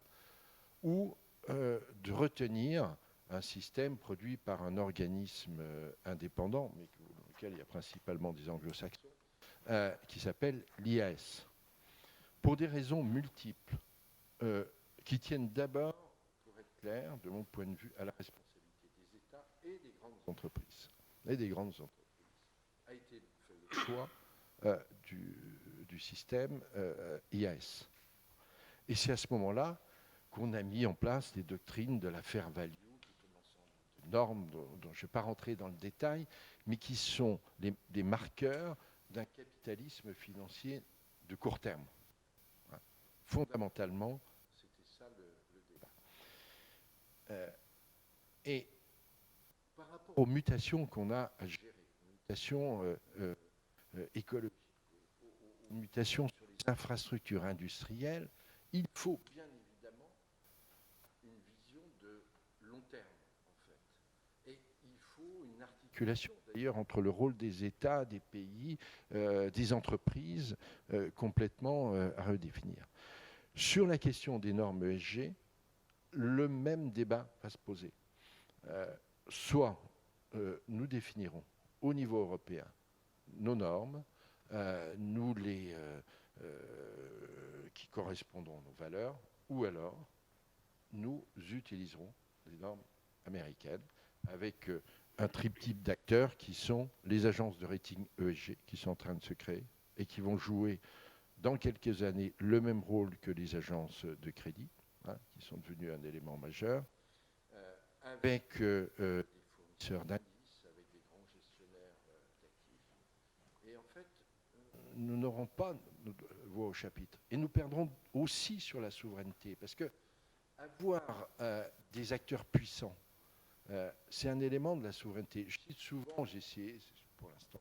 ou de retenir un système produit par un organisme indépendant, mais dans lequel il y a principalement des anglo-saxons, qui s'appelle l'IAS. Pour des raisons multiples, qui tiennent d'abord, pour être clair, de mon point de vue, à la responsabilité des États et des grandes entreprises. A été fait le choix du système IAS. Et c'est à ce moment-là qu'on a mis en place les doctrines de la fair value, de normes dont je ne vais pas rentrer dans le détail, mais qui sont des marqueurs d'un capitalisme financier de court terme. Fondamentalement, c'était ça le débat. Et par rapport aux mutations qu'on a à gérer, aux mutations écologiques, aux mutations sur les infrastructures industrielles, il faut bien évidemment une vision de long terme, en fait. Et il faut une articulation, d'ailleurs, entre le rôle des États, des pays, des entreprises, complètement à redéfinir. Sur la question des normes ESG, le même débat va se poser. Soit nous définirons au niveau européen nos normes, qui correspondront à nos valeurs, ou alors nous utiliserons les normes américaines avec un triptyque d'acteurs qui sont les agences de rating ESG qui sont en train de se créer et qui vont jouer dans quelques années le même rôle que les agences de crédit, qui sont devenues un élément majeur, avec des fournisseurs d'indices, avec des grands gestionnaires d'actifs. Et en fait, nous n'aurons pas voix au chapitre. Et nous perdrons aussi sur la souveraineté, parce que avoir des acteurs puissants, c'est un élément de la souveraineté. Je cite souvent, j'ai essayé, pour l'instant,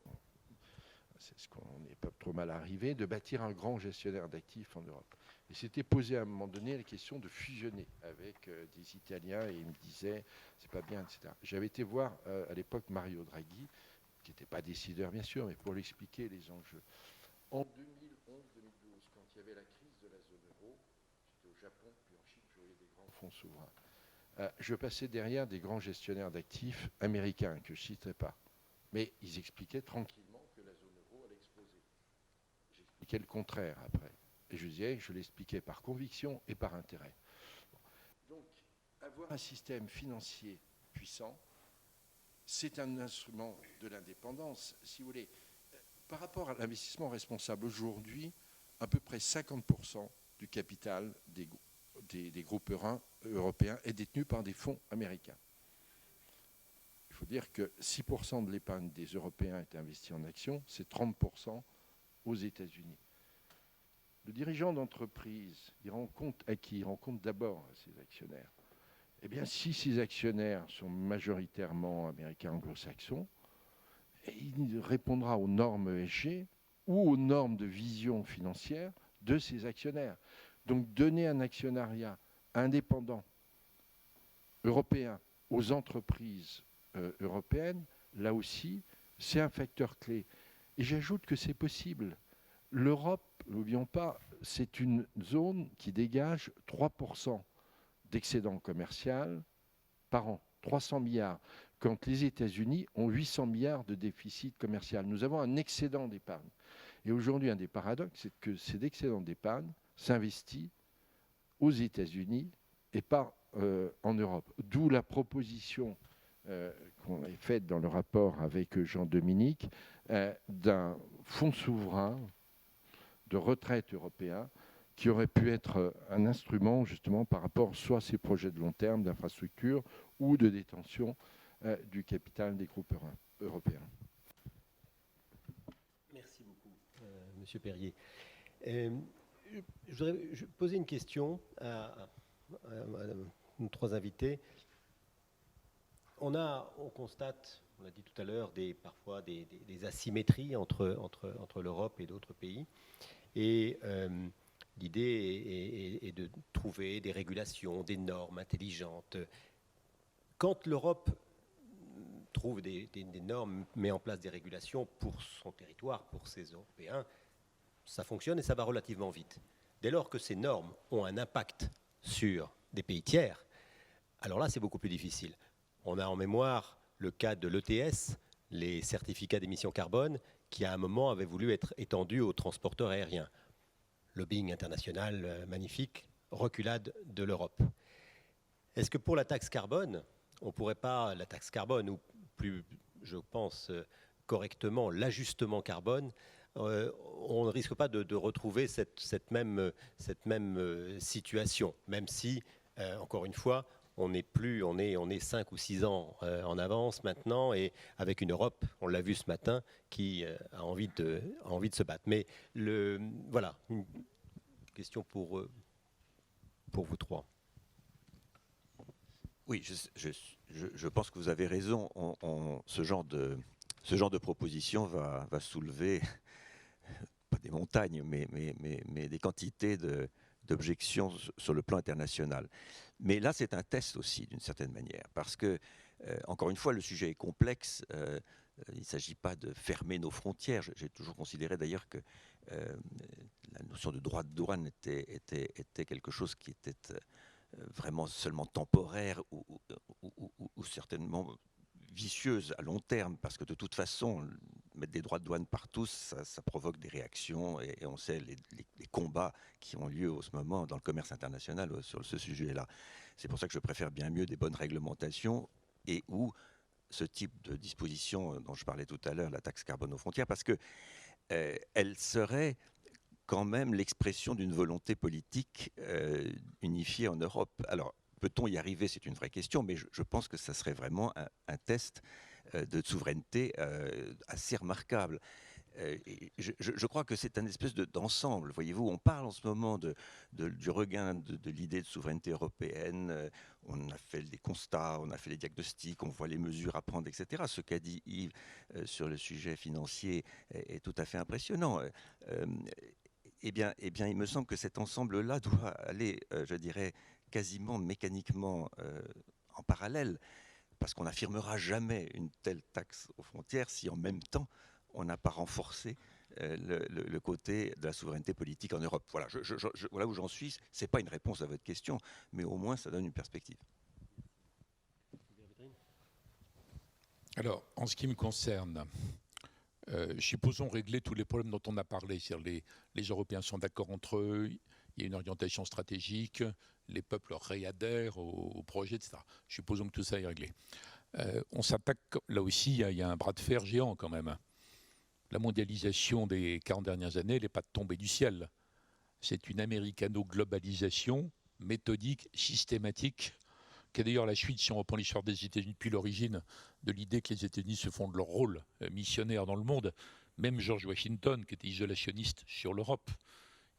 c'est ce qu'on n'est pas trop mal arrivé, de bâtir un grand gestionnaire d'actifs en Europe. Et c'était posé à un moment donné la question de fusionner avec des Italiens, et ils me disaient, c'est pas bien, etc. J'avais été voir à l'époque Mario Draghi, qui n'était pas décideur bien sûr, mais pour lui expliquer les enjeux. En 2011-2012, quand il y avait la crise de la zone euro, j'étais au Japon, puis en Chine, je voyais des grands fonds souverains. Je passais derrière des grands gestionnaires d'actifs américains, que je ne citerai pas. Mais ils expliquaient tranquillement que la zone euro allait exploser. J'expliquais le contraire après. Et je disais, je l'expliquais par conviction et par intérêt. Donc, avoir un système financier puissant, c'est un instrument de l'indépendance, si vous voulez. Par rapport à l'investissement responsable, aujourd'hui, à peu près 50% du capital des groupes européens est détenu par des fonds américains. Il faut dire que 6% de l'épargne des Européens est investie en actions, c'est 30% aux États-Unis. le dirigeant d'entreprise, à qui il rend compte d'abord à ses actionnaires. Eh bien, si ces actionnaires sont majoritairement américains anglo-saxons, il répondra aux normes ESG ou aux normes de vision financière de ses actionnaires. Donc, donner un actionnariat indépendant, européen, aux entreprises européennes, là aussi, c'est un facteur clé. Et j'ajoute que c'est possible. L'Europe, n'oublions pas, c'est une zone qui dégage 3% d'excédent commercial par an, 300 milliards, quand les États-Unis ont 800 milliards de déficit commercial. Nous avons un excédent d'épargne. Et aujourd'hui, un des paradoxes, c'est que cet excédent d'épargne s'investit aux États-Unis et pas en Europe. D'où la proposition qu'on a faite dans le rapport avec Jean-Dominique d'un fonds souverain de retraite européen qui aurait pu être un instrument justement par rapport soit à ces projets de long terme d'infrastructure ou de détention du capital des groupes européens. Merci beaucoup, Monsieur Perrier. Je voudrais poser une question à nos trois invités. On constate, on l'a dit tout à l'heure, parfois des asymétries entre l'Europe et d'autres pays. Et l'idée est de trouver des régulations, des normes intelligentes. Quand l'Europe trouve des normes, met en place des régulations pour son territoire, pour ses Européens, ça fonctionne et ça va relativement vite. Dès lors que ces normes ont un impact sur des pays tiers, alors là, c'est beaucoup plus difficile. On a en mémoire le cas de l'ETS, les certificats d'émissions carbone, qui à un moment avaient voulu être étendus aux transporteurs aériens. Lobbying international magnifique, reculade de l'Europe. Est-ce que pour la taxe carbone, on ne pourrait pas, la taxe carbone, ou plus, je pense, correctement, l'ajustement carbone, on ne risque pas de retrouver cette même situation, même si, encore une fois, on est 5 ou 6 ans en avance maintenant, et avec une Europe, on l'a vu ce matin, qui a envie de se battre. Mais voilà, une question pour vous trois. Oui, je pense que vous avez raison. Ce genre de proposition va soulever, pas des montagnes, mais des quantités d'objections sur le plan international. Mais là, c'est un test aussi, d'une certaine manière, parce que, encore une fois, le sujet est complexe. Il ne s'agit pas de fermer nos frontières. J'ai toujours considéré d'ailleurs que la notion de droit de douane était quelque chose qui était vraiment seulement temporaire ou certainement vicieuse à long terme, parce que de toute façon, mettre des droits de douane partout, ça provoque des réactions, et on sait les combats qui ont lieu en ce moment dans le commerce international sur ce sujet-là. C'est pour ça que je préfère bien mieux des bonnes réglementations et où ce type de disposition dont je parlais tout à l'heure, la taxe carbone aux frontières, parce que elle serait quand même l'expression d'une volonté politique unifiée en Europe. Alors, peut-on y arriver? C'est une vraie question, mais je pense que ça serait vraiment un test de souveraineté assez remarquable. Je crois que c'est un espèce d'ensemble. Voyez-vous, on parle en ce moment du regain de l'idée de souveraineté européenne. On a fait des constats, on a fait des diagnostics, on voit les mesures à prendre, etc. Ce qu'a dit Yves sur le sujet financier est tout à fait impressionnant. Eh bien, il me semble que cet ensemble-là doit aller, je dirais, quasiment mécaniquement en parallèle, parce qu'on n'affirmera jamais une telle taxe aux frontières si en même temps on n'a pas renforcé le côté de la souveraineté politique en Europe. Voilà, voilà où j'en suis. Ce n'est pas une réponse à votre question, mais au moins ça donne une perspective. Alors, en ce qui me concerne, supposons régler tous les problèmes dont on a parlé. C'est-à-dire les Européens sont d'accord entre eux, il y a une orientation stratégique, les peuples réadhèrent au projet, etc. Supposons que tout ça est réglé. On s'attaque, là aussi, il y a un bras de fer géant quand même. La mondialisation des 40 dernières années, elle n'est pas tombée du ciel. C'est une américano-globalisation méthodique, systématique, qui est d'ailleurs la suite, si on reprend l'histoire des États-Unis depuis l'origine, de l'idée que les États-Unis se font de leur rôle missionnaire dans le monde. Même George Washington, qui était isolationniste sur l'Europe,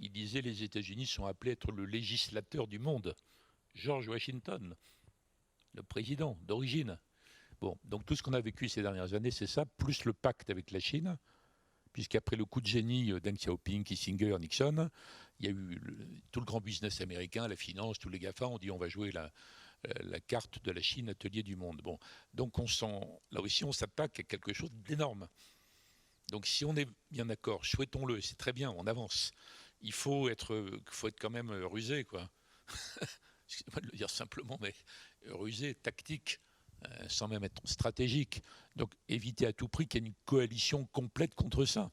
il disait les États-Unis sont appelés à être le législateur du monde. George Washington, le président d'origine. Bon, donc tout ce qu'on a vécu ces dernières années, c'est ça, plus le pacte avec la Chine, puisqu'après le coup de génie Deng Xiaoping, Kissinger, Nixon, il y a eu tout le grand business américain, la finance, tous les GAFA ont dit on va jouer la carte de la Chine, atelier du monde. Bon, donc là aussi on s'attaque à quelque chose d'énorme. Donc si on est bien d'accord, souhaitons-le, c'est très bien, on avance. Il faut être quand même rusé, quoi. Excusez-moi de le dire simplement, mais rusé, tactique, sans même être stratégique. Donc éviter à tout prix qu'il y ait une coalition complète contre ça.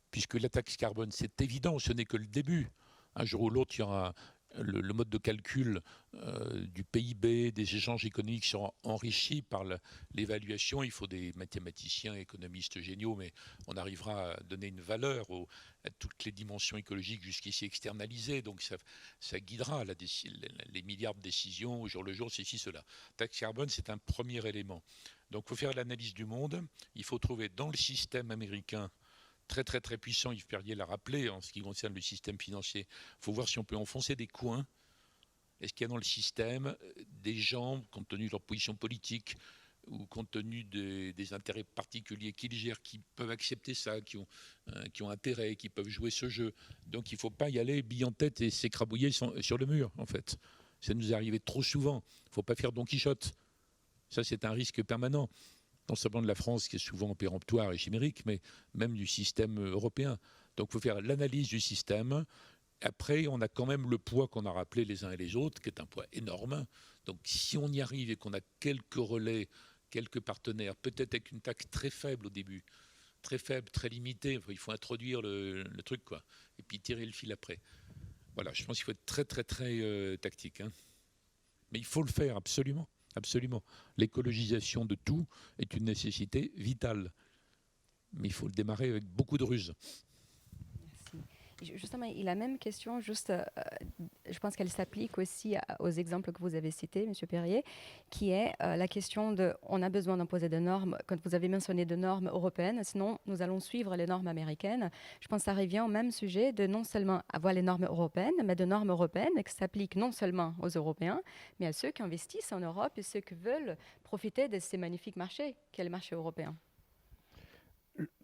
Puisque la taxe carbone, c'est évident, ce n'est que le début. Un jour ou l'autre, il y aura le mode de calcul du PIB, des échanges économiques seront enrichis par l'évaluation. Il faut des mathématiciens, économistes géniaux, mais on arrivera à donner une valeur à toutes les dimensions écologiques jusqu'ici externalisées. Donc ça guidera les milliards de décisions au jour le jour, ceci, cela. Taxe carbone, c'est un premier élément. Donc il faut faire l'analyse du monde. Il faut trouver dans le système américain très très très puissant, Yves Perrier l'a rappelé, en ce qui concerne le système financier. Il faut voir si on peut enfoncer des coins. Est-ce qu'il y a dans le système des gens, compte tenu de leur position politique ou compte tenu des intérêts particuliers qu'ils gèrent, qui peuvent accepter ça, qui ont intérêt, qui peuvent jouer ce jeu. Donc il ne faut pas y aller bille en tête et s'écrabouiller sur le mur, en fait. Ça nous est arrivé trop souvent. Il ne faut pas faire Don Quichotte. Ça, c'est un risque permanent. Non seulement de la France, qui est souvent péremptoire et chimérique, mais même du système européen. Donc il faut faire l'analyse du système. Après, on a quand même le poids qu'on a rappelé les uns et les autres, qui est un poids énorme. Donc si on y arrive et qu'on a quelques relais, quelques partenaires, peut-être avec une taxe très faible au début, très faible, très limitée, il faut introduire le truc, quoi, et puis tirer le fil après. Voilà, je pense qu'il faut être très, très, très tactique. Hein. Mais il faut le faire, absolument. Absolument. L'écologisation de tout est une nécessité vitale. Mais il faut le démarrer avec beaucoup de ruse. Merci. Justement, il a la même question, je pense qu'elle s'applique aussi aux exemples que vous avez cités, M. Perrier, qui est la question de on a besoin d'imposer des normes, quand vous avez mentionné de normes européennes, sinon nous allons suivre les normes américaines. Je pense que ça revient au même sujet de non seulement avoir les normes européennes, mais de normes européennes qui s'appliquent non seulement aux Européens, mais à ceux qui investissent en Europe et ceux qui veulent profiter de ces magnifiques marchés qu'est le marché européen.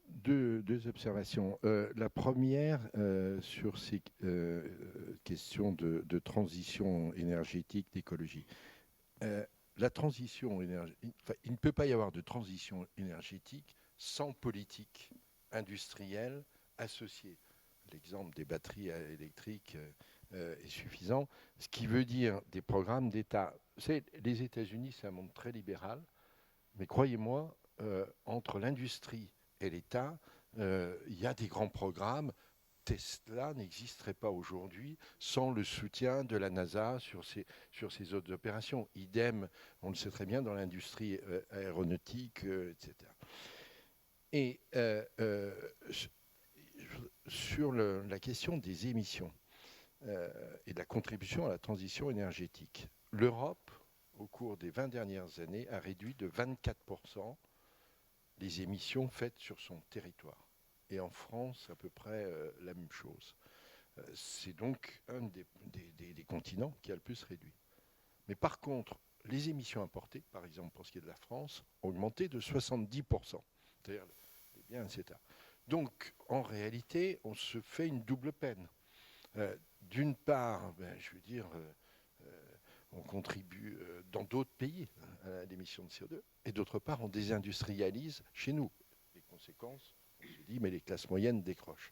Deux observations. La première, sur ces questions de transition énergétique, d'écologie. La transition énergétique, il ne peut pas y avoir de transition énergétique sans politique industrielle associée. L'exemple des batteries électriques est suffisant. Ce qui veut dire des programmes d'État. Les États-Unis, c'est un monde très libéral, mais croyez-moi, entre l'industrie et l'État, il y a des grands programmes. Tesla n'existerait pas aujourd'hui sans le soutien de la NASA sur ces autres opérations. Idem, on le sait très bien, dans l'industrie aéronautique, etc. Et sur la question des émissions et de la contribution à la transition énergétique, l'Europe, au cours des 20 dernières années, a réduit de 24% les émissions faites sur son territoire. Et en France, à peu près la même chose. C'est donc un des continents qui a le plus réduit. Mais par contre, les émissions importées, par exemple pour ce qui est de la France, ont augmenté de 70%. C'est-à-dire les biens, etc. Donc, en réalité, on se fait une double peine. D'une part, je veux dire, on contribue dans d'autres pays à l'émission de CO2, et d'autre part, on désindustrialise chez nous. Les conséquences, on se dit, mais les classes moyennes décrochent.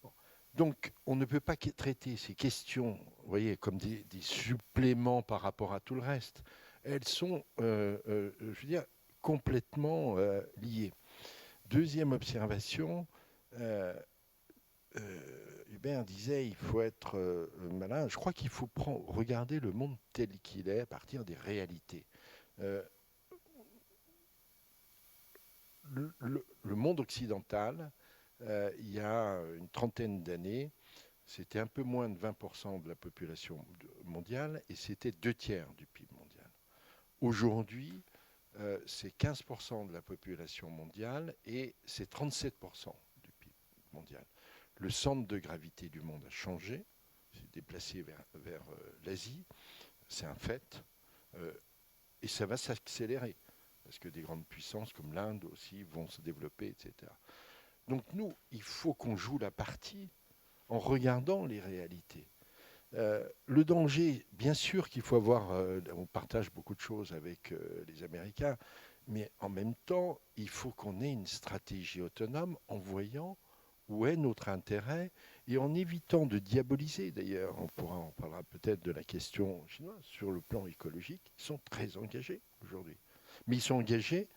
Bon. Donc, on ne peut pas traiter ces questions, vous voyez, comme des suppléments par rapport à tout le reste. Elles sont, je veux dire, complètement liées. Deuxième observation, Hubert disait il faut être malin. Je crois qu'il faut regarder le monde tel qu'il est à partir des réalités. Le monde occidental, il y a une trentaine d'années, c'était un peu moins de 20% de la population mondiale et c'était 2/3 du PIB mondial. Aujourd'hui, c'est 15% de la population mondiale et c'est 37% du PIB mondiale. Le centre de gravité du monde a changé, s'est déplacé vers l'Asie, c'est un fait, et ça va s'accélérer, parce que des grandes puissances comme l'Inde aussi vont se développer, etc. Donc nous, il faut qu'on joue la partie en regardant les réalités. Le danger, bien sûr qu'il faut avoir, on partage beaucoup de choses avec les Américains, mais en même temps, il faut qu'on ait une stratégie autonome en voyant où est notre intérêt et en évitant de diaboliser. D'ailleurs, on parlera peut-être de la question chinoise sur le plan écologique. Ils sont très engagés aujourd'hui. Mais ils sont engagés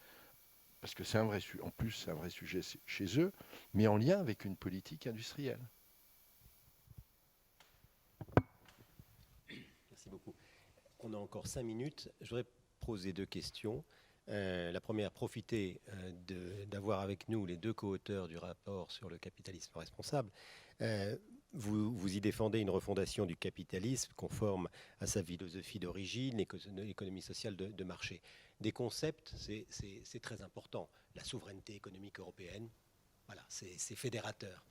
parce que c'est un vrai sujet. En plus, c'est un vrai sujet chez eux, mais en lien avec une politique industrielle. Merci beaucoup. On a encore 5 minutes. Je voudrais poser 2 questions. La première, profiter d'avoir avec nous les 2 co-auteurs du rapport sur le capitalisme responsable. Vous y défendez une refondation du capitalisme conforme à sa philosophie d'origine, l'économie sociale de marché. Des concepts, c'est très important. La souveraineté économique européenne, voilà, c'est fédérateur.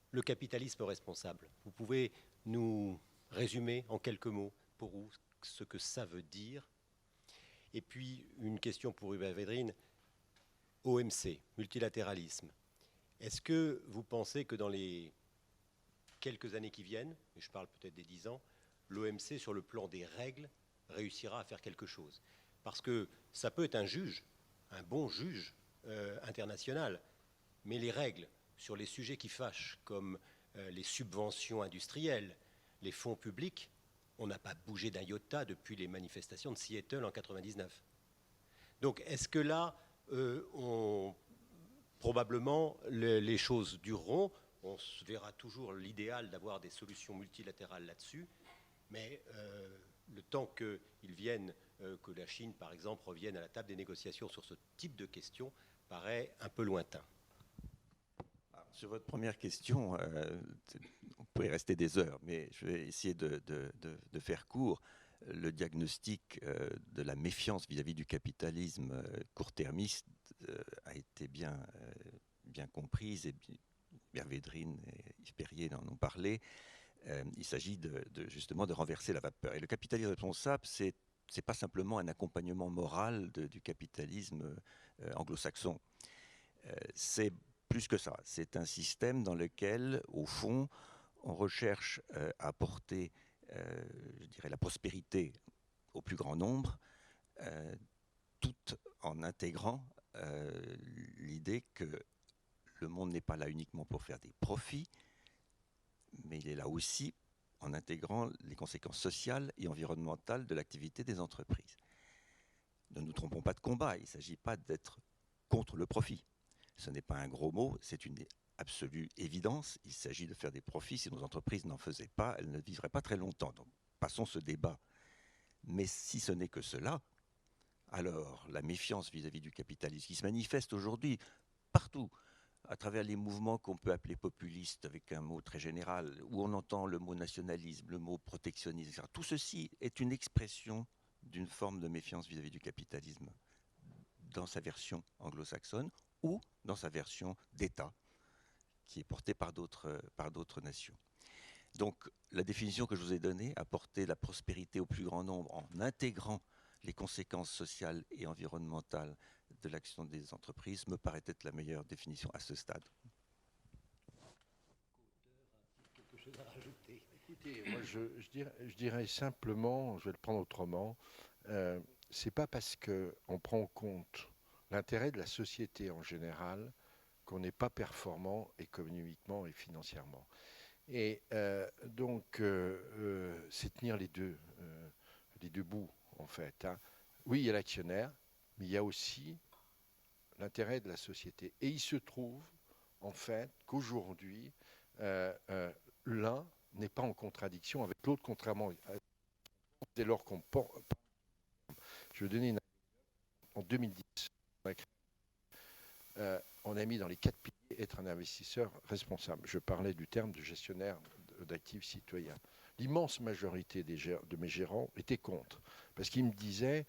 Le capitalisme responsable, vous pouvez nous résumer en quelques mots pour vous ce que ça veut dire? Et puis, une question pour Hubert Védrine. OMC, multilatéralisme. Est-ce que vous pensez que dans les quelques années qui viennent, et je parle peut-être des 10 ans, l'OMC, sur le plan des règles, réussira à faire quelque chose? Parce que ça peut être un juge, un bon juge international, mais les règles sur les sujets qui fâchent, comme les subventions industrielles, les fonds publics, on n'a pas bougé d'un iota depuis les manifestations de Seattle en 1999. Donc, est-ce que là, probablement, les choses dureront? On se verra toujours l'idéal d'avoir des solutions multilatérales là-dessus, mais le temps qu'ils viennent, que la Chine, par exemple, revienne à la table des négociations sur ce type de questions, paraît un peu lointain. Sur votre première question, on pourrait rester des heures, mais je vais essayer de faire court. Le diagnostic de la méfiance vis-à-vis du capitalisme court-termiste a été bien comprise, et Hubert Védrine et Yves Perrier en ont parlé. Il s'agit justement de renverser la vapeur. Et le capitalisme responsable, c'est pas simplement un accompagnement moral du capitalisme anglo-saxon. C'est plus que ça. C'est un système dans lequel, au fond, on recherche à apporter, je dirais, la prospérité au plus grand nombre, tout en intégrant l'idée que le monde n'est pas là uniquement pour faire des profits, mais il est là aussi en intégrant les conséquences sociales et environnementales de l'activité des entreprises. Ne nous trompons pas de combat, il ne s'agit pas d'être contre le profit. Ce n'est pas un gros mot, c'est une absolue évidence. Il s'agit de faire des profits. Si nos entreprises n'en faisaient pas, elles ne vivraient pas très longtemps. Donc, passons ce débat. Mais si ce n'est que cela, alors la méfiance vis-à-vis du capitalisme qui se manifeste aujourd'hui partout, à travers les mouvements qu'on peut appeler populistes, avec un mot très général, où on entend le mot nationalisme, le mot protectionnisme, etc. Tout ceci est une expression d'une forme de méfiance vis-à-vis du capitalisme dans sa version anglo-saxonne ou dans sa version d'État, qui est portée par d'autres nations. Donc, la définition que je vous ai donnée, apporter la prospérité au plus grand nombre en intégrant les conséquences sociales et environnementales de l'action des entreprises, me paraît être la meilleure définition à ce stade. Quelque chose à rajouter? Écoutez, moi je dirais simplement, je vais le prendre autrement, c'est pas parce qu'on prend en compte l'intérêt de la société en général qu'on n'est pas performant économiquement et financièrement. Et donc, c'est tenir les deux bouts, en fait. Hein. Oui, il y a l'actionnaire, mais il y a aussi l'intérêt de la société. Et il se trouve, en fait, qu'aujourd'hui, l'un n'est pas en contradiction avec l'autre, contrairement dès lors qu'on pense. Je vais donner une en 2010. On a mis dans les 4 piliers être un investisseur responsable. Je parlais du terme de gestionnaire d'actifs citoyens. l'immense majorité de mes gérants étaient contre. Parce qu'ils me disaient,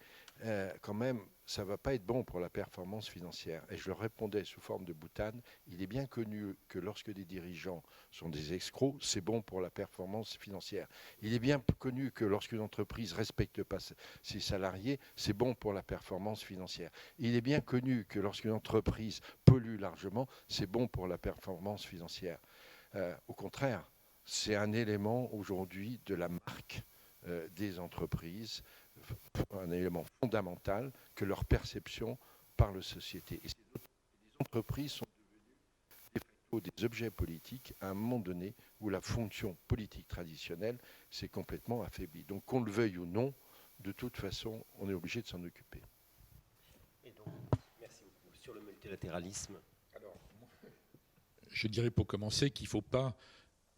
quand même, ça ne va pas être bon pour la performance financière. Et je leur répondais sous forme de boutade, il est bien connu que lorsque des dirigeants sont des escrocs, c'est bon pour la performance financière. Il est bien connu que lorsqu'une entreprise ne respecte pas ses salariés, c'est bon pour la performance financière. Il est bien connu que lorsqu'une entreprise pollue largement, c'est bon pour la performance financière. Au contraire, c'est un élément aujourd'hui de la marque des entreprises, un élément fondamental que leur perception par la société. Et les entreprises sont devenues des objets politiques à un moment donné où la fonction politique traditionnelle s'est complètement affaiblie. Donc qu'on le veuille ou non, de toute façon, on est obligé de s'en occuper. Et donc, merci beaucoup. Sur le multilatéralisme. Alors, je dirais pour commencer qu'il ne faut pas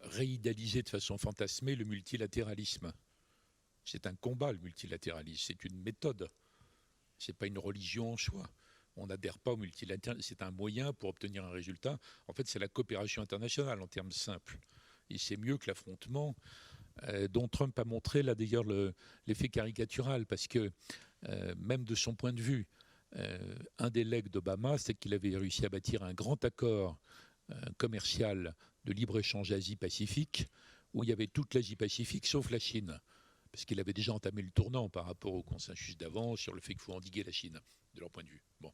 réidéaliser de façon fantasmée le multilatéralisme. C'est un combat, le multilatéralisme. C'est une méthode. Ce n'est pas une religion en soi. On n'adhère pas au multilatéralisme. C'est un moyen pour obtenir un résultat. En fait, c'est la coopération internationale en termes simples. Et c'est mieux que l'affrontement dont Trump a montré, là d'ailleurs, l'effet caricatural. Parce que même de son point de vue, un des legs d'Obama, c'est qu'il avait réussi à bâtir un grand accord commercial de libre-échange Asie-Pacifique, où il y avait toute l'Asie-Pacifique sauf la Chine. Parce qu'il avait déjà entamé le tournant par rapport au consensus d'avant sur le fait qu'il faut endiguer la Chine, de leur point de vue. Bon.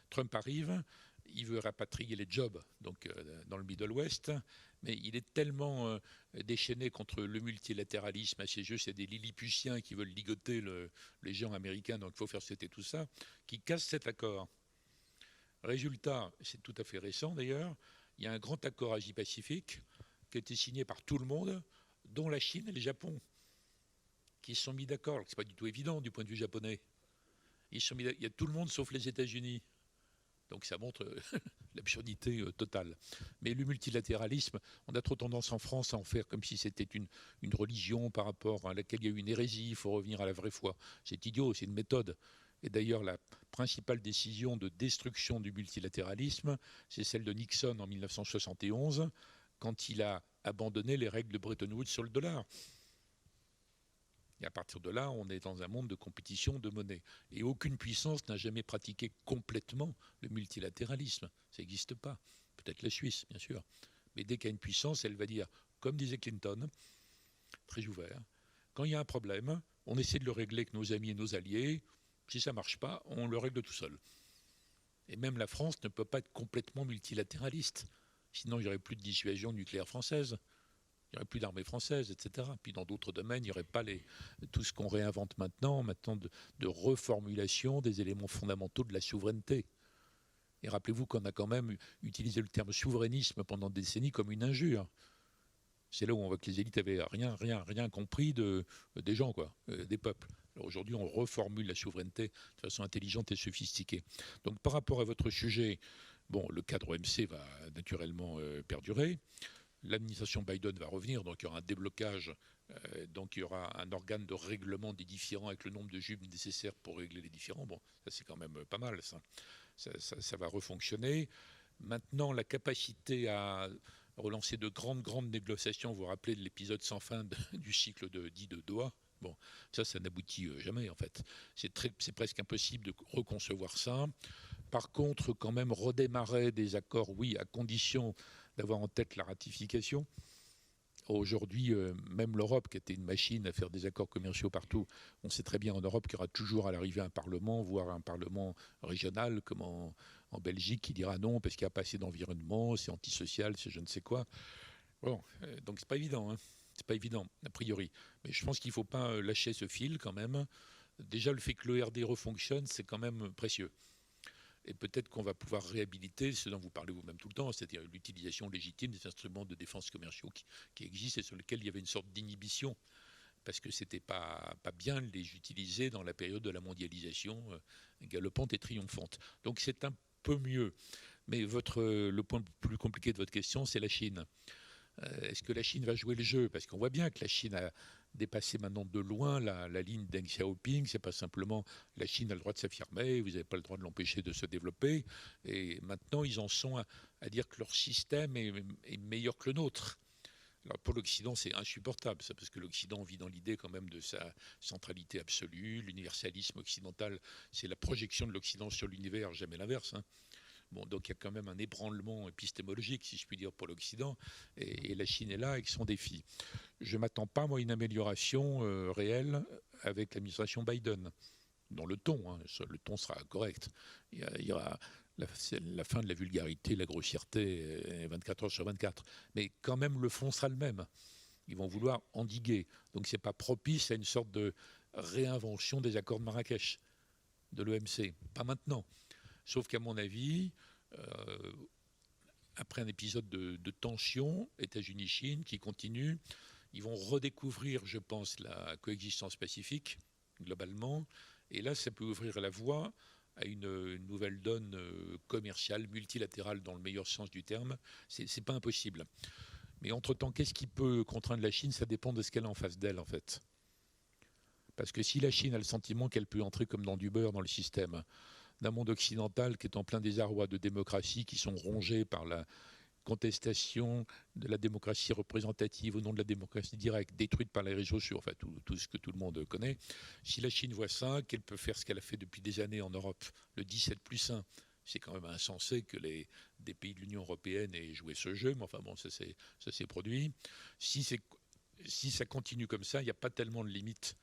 Trump arrive, il veut rapatrier les jobs donc, dans le Middle West, mais il est tellement déchaîné contre le multilatéralisme à ses yeux, c'est des Lilliputiens qui veulent ligoter les géants américains, donc il faut faire céder tout ça, qui casse cet accord. Résultat, c'est tout à fait récent d'ailleurs, il y a un grand accord Asie-Pacifique qui a été signé par tout le monde, dont la Chine et le Japon, qui se sont mis d'accord. Ce n'est pas du tout évident du point de vue japonais. Il y a tout le monde sauf les États-Unis. Donc ça montre l'absurdité totale. Mais le multilatéralisme, on a trop tendance en France à en faire comme si c'était une religion par rapport à laquelle il y a eu une hérésie, il faut revenir à la vraie foi. C'est idiot, c'est une méthode. Et d'ailleurs, la principale décision de destruction du multilatéralisme, c'est celle de Nixon en 1971, quand il a abandonné les règles de Bretton Woods sur le dollar. Et à partir de là, on est dans un monde de compétition de monnaie. Et aucune puissance n'a jamais pratiqué complètement le multilatéralisme. Ça n'existe pas. Peut-être la Suisse, bien sûr. Mais dès qu'il y a une puissance, elle va dire, comme disait Clinton, très ouvert, quand il y a un problème, on essaie de le régler avec nos amis et nos alliés. Si ça ne marche pas, on le règle tout seul. Et même la France ne peut pas être complètement multilatéraliste. Sinon, il n'y aurait plus de dissuasion nucléaire française. Il n'y aurait plus d'armée française, etc. Puis dans d'autres domaines, il n'y aurait pas tout ce qu'on réinvente maintenant de reformulation des éléments fondamentaux de la souveraineté. Et rappelez-vous qu'on a quand même utilisé le terme souverainisme pendant des décennies comme une injure. C'est là où on voit que les élites avaient rien compris des gens, quoi, des peuples. Alors aujourd'hui, on reformule la souveraineté de façon intelligente et sophistiquée. Donc par rapport à votre sujet, bon, le cadre OMC va naturellement perdurer. L'administration Biden va revenir, donc il y aura un déblocage, donc il y aura un organe de règlement des différends avec le nombre de juges nécessaires pour régler les différends. Bon, ça c'est quand même pas mal, ça va refonctionner. Maintenant, la capacité à relancer de grandes négociations, vous vous rappelez de l'épisode sans fin du cycle dit de Doha. Bon, ça n'aboutit jamais en fait. C'est presque impossible de reconcevoir ça. Par contre, quand même, redémarrer des accords, oui, à condition d'avoir en tête la ratification. Aujourd'hui, même l'Europe, qui était une machine à faire des accords commerciaux partout, on sait très bien en Europe qu'il y aura toujours à l'arrivée un parlement, voire un parlement régional, comme en Belgique, qui dira non parce qu'il n'y a pas assez d'environnement, c'est antisocial, c'est je ne sais quoi. Bon, donc c'est pas évident, hein. C'est pas évident, a priori. Mais je pense qu'il ne faut pas lâcher ce fil quand même. Déjà, le fait que l'ERD refonctionne, c'est quand même précieux. Et peut-être qu'on va pouvoir réhabiliter ce dont vous parlez vous-même tout le temps, c'est-à-dire l'utilisation légitime des instruments de défense commerciaux qui existent et sur lesquels il y avait une sorte d'inhibition, parce que ce n'était pas bien de les utiliser dans la période de la mondialisation galopante et triomphante. Donc c'est un peu mieux. Mais le point le plus compliqué de votre question, c'est la Chine. Est-ce que la Chine va jouer le jeu? Parce qu'on voit bien que la Chine a dépassé maintenant de loin la ligne Deng Xiaoping. C'est pas simplement la Chine a le droit de s'affirmer, vous n'avez pas le droit de l'empêcher de se développer. Et maintenant, ils en sont à dire que leur système est meilleur que le nôtre. Alors pour l'Occident, c'est insupportable, ça, parce que l'Occident vit dans l'idée quand même de sa centralité absolue. L'universalisme occidental, c'est la projection de l'Occident sur l'univers, jamais l'inverse, hein. Bon, donc il y a quand même un ébranlement épistémologique, si je puis dire, pour l'Occident, et la Chine est là avec son défi. Je ne m'attends pas, moi, à une amélioration réelle avec l'administration Biden, dans le ton, hein. Le ton sera correct. Il y aura la fin de la vulgarité, la grossièreté, 24 heures sur 24. Mais quand même, le fond sera le même. Ils vont vouloir endiguer. Donc ce n'est pas propice à une sorte de réinvention des accords de Marrakech, de l'OMC. Pas maintenant. Sauf qu'à mon avis, après un épisode de tension, États-Unis-Chine qui continue, ils vont redécouvrir, je pense, la coexistence pacifique, globalement. Et là, ça peut ouvrir la voie à une nouvelle donne commerciale, multilatérale dans le meilleur sens du terme. C'est pas impossible. Mais entre-temps, qu'est-ce qui peut contraindre la Chine? Ça dépend de ce qu'elle a en face d'elle, en fait. Parce que si la Chine a le sentiment qu'elle peut entrer comme dans du beurre dans le système d'un monde occidental qui est en plein désarroi de démocratie, qui sont rongés par la contestation de la démocratie représentative au nom de la démocratie directe, détruite par les réseaux sociaux, enfin tout ce que tout le monde connaît. Si la Chine voit ça, qu'elle peut faire ce qu'elle a fait depuis des années en Europe, le 17+1, c'est quand même insensé que des pays de l'Union européenne aient joué ce jeu, mais enfin bon, ça s'est produit. Si ça continue comme ça, il n'y a pas tellement de limites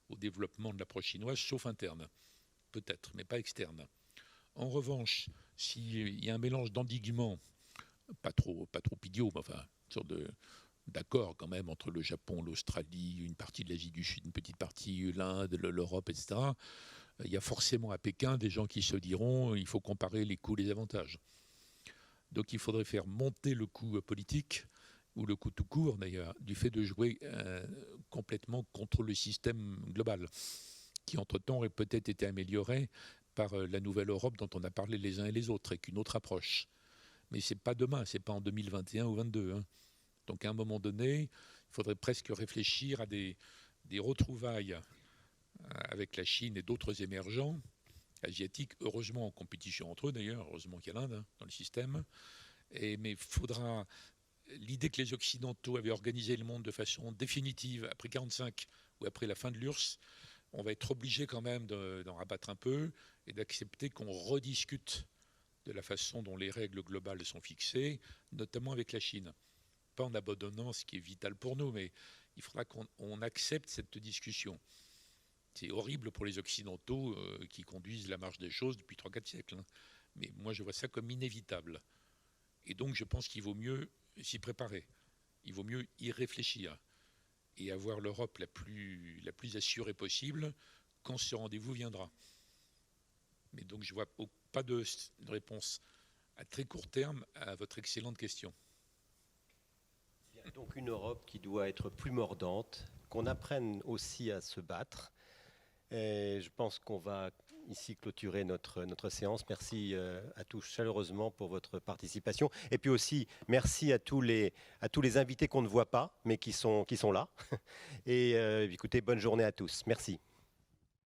au développement de l'approche chinoise, sauf interne, peut-être, mais pas externe. En revanche, s'il y a un mélange d'endiguement, pas trop idiot, mais enfin, une sorte d'accord quand même entre le Japon, l'Australie, une partie de l'Asie du Sud, une petite partie l'Inde, l'Europe, etc. Il y a forcément à Pékin des gens qui se diront il faut comparer les coûts et les avantages. Donc il faudrait faire monter le coût politique, ou le coût tout court d'ailleurs, du fait de jouer complètement contre le système global, qui entre-temps aurait peut-être été amélioré par la nouvelle Europe dont on a parlé les uns et les autres, avec une autre approche. Mais ce n'est pas demain, ce n'est pas en 2021 ou 2022. Hein. Donc à un moment donné, il faudrait presque réfléchir à des retrouvailles avec la Chine et d'autres émergents asiatiques, heureusement en compétition entre eux d'ailleurs, heureusement qu'il y a l'Inde hein, dans le système. Mais il faudra... L'idée que les Occidentaux avaient organisé le monde de façon définitive après 1945 ou après la fin de l'URSS, on va être obligé quand même d'en rabattre un peu et d'accepter qu'on rediscute de la façon dont les règles globales sont fixées, notamment avec la Chine. Pas en abandonnant ce qui est vital pour nous, mais il faudra qu'on accepte cette discussion. C'est horrible pour les Occidentaux qui conduisent la marche des choses depuis 3-4 siècles. Hein. Mais moi, je vois ça comme inévitable. Et donc, je pense qu'il vaut mieux s'y préparer. Il vaut mieux y réfléchir et avoir l'Europe la plus assurée possible quand ce rendez-vous viendra. Mais donc, je ne vois pas de réponse à très court terme à votre excellente question. Il y a donc une Europe qui doit être plus mordante, qu'on apprenne aussi à se battre. Et je pense qu'on va ici clôturer notre séance. Merci à tous chaleureusement pour votre participation. Et puis aussi, merci à tous les invités qu'on ne voit pas, mais qui sont là. Et écoutez, bonne journée à tous. Merci.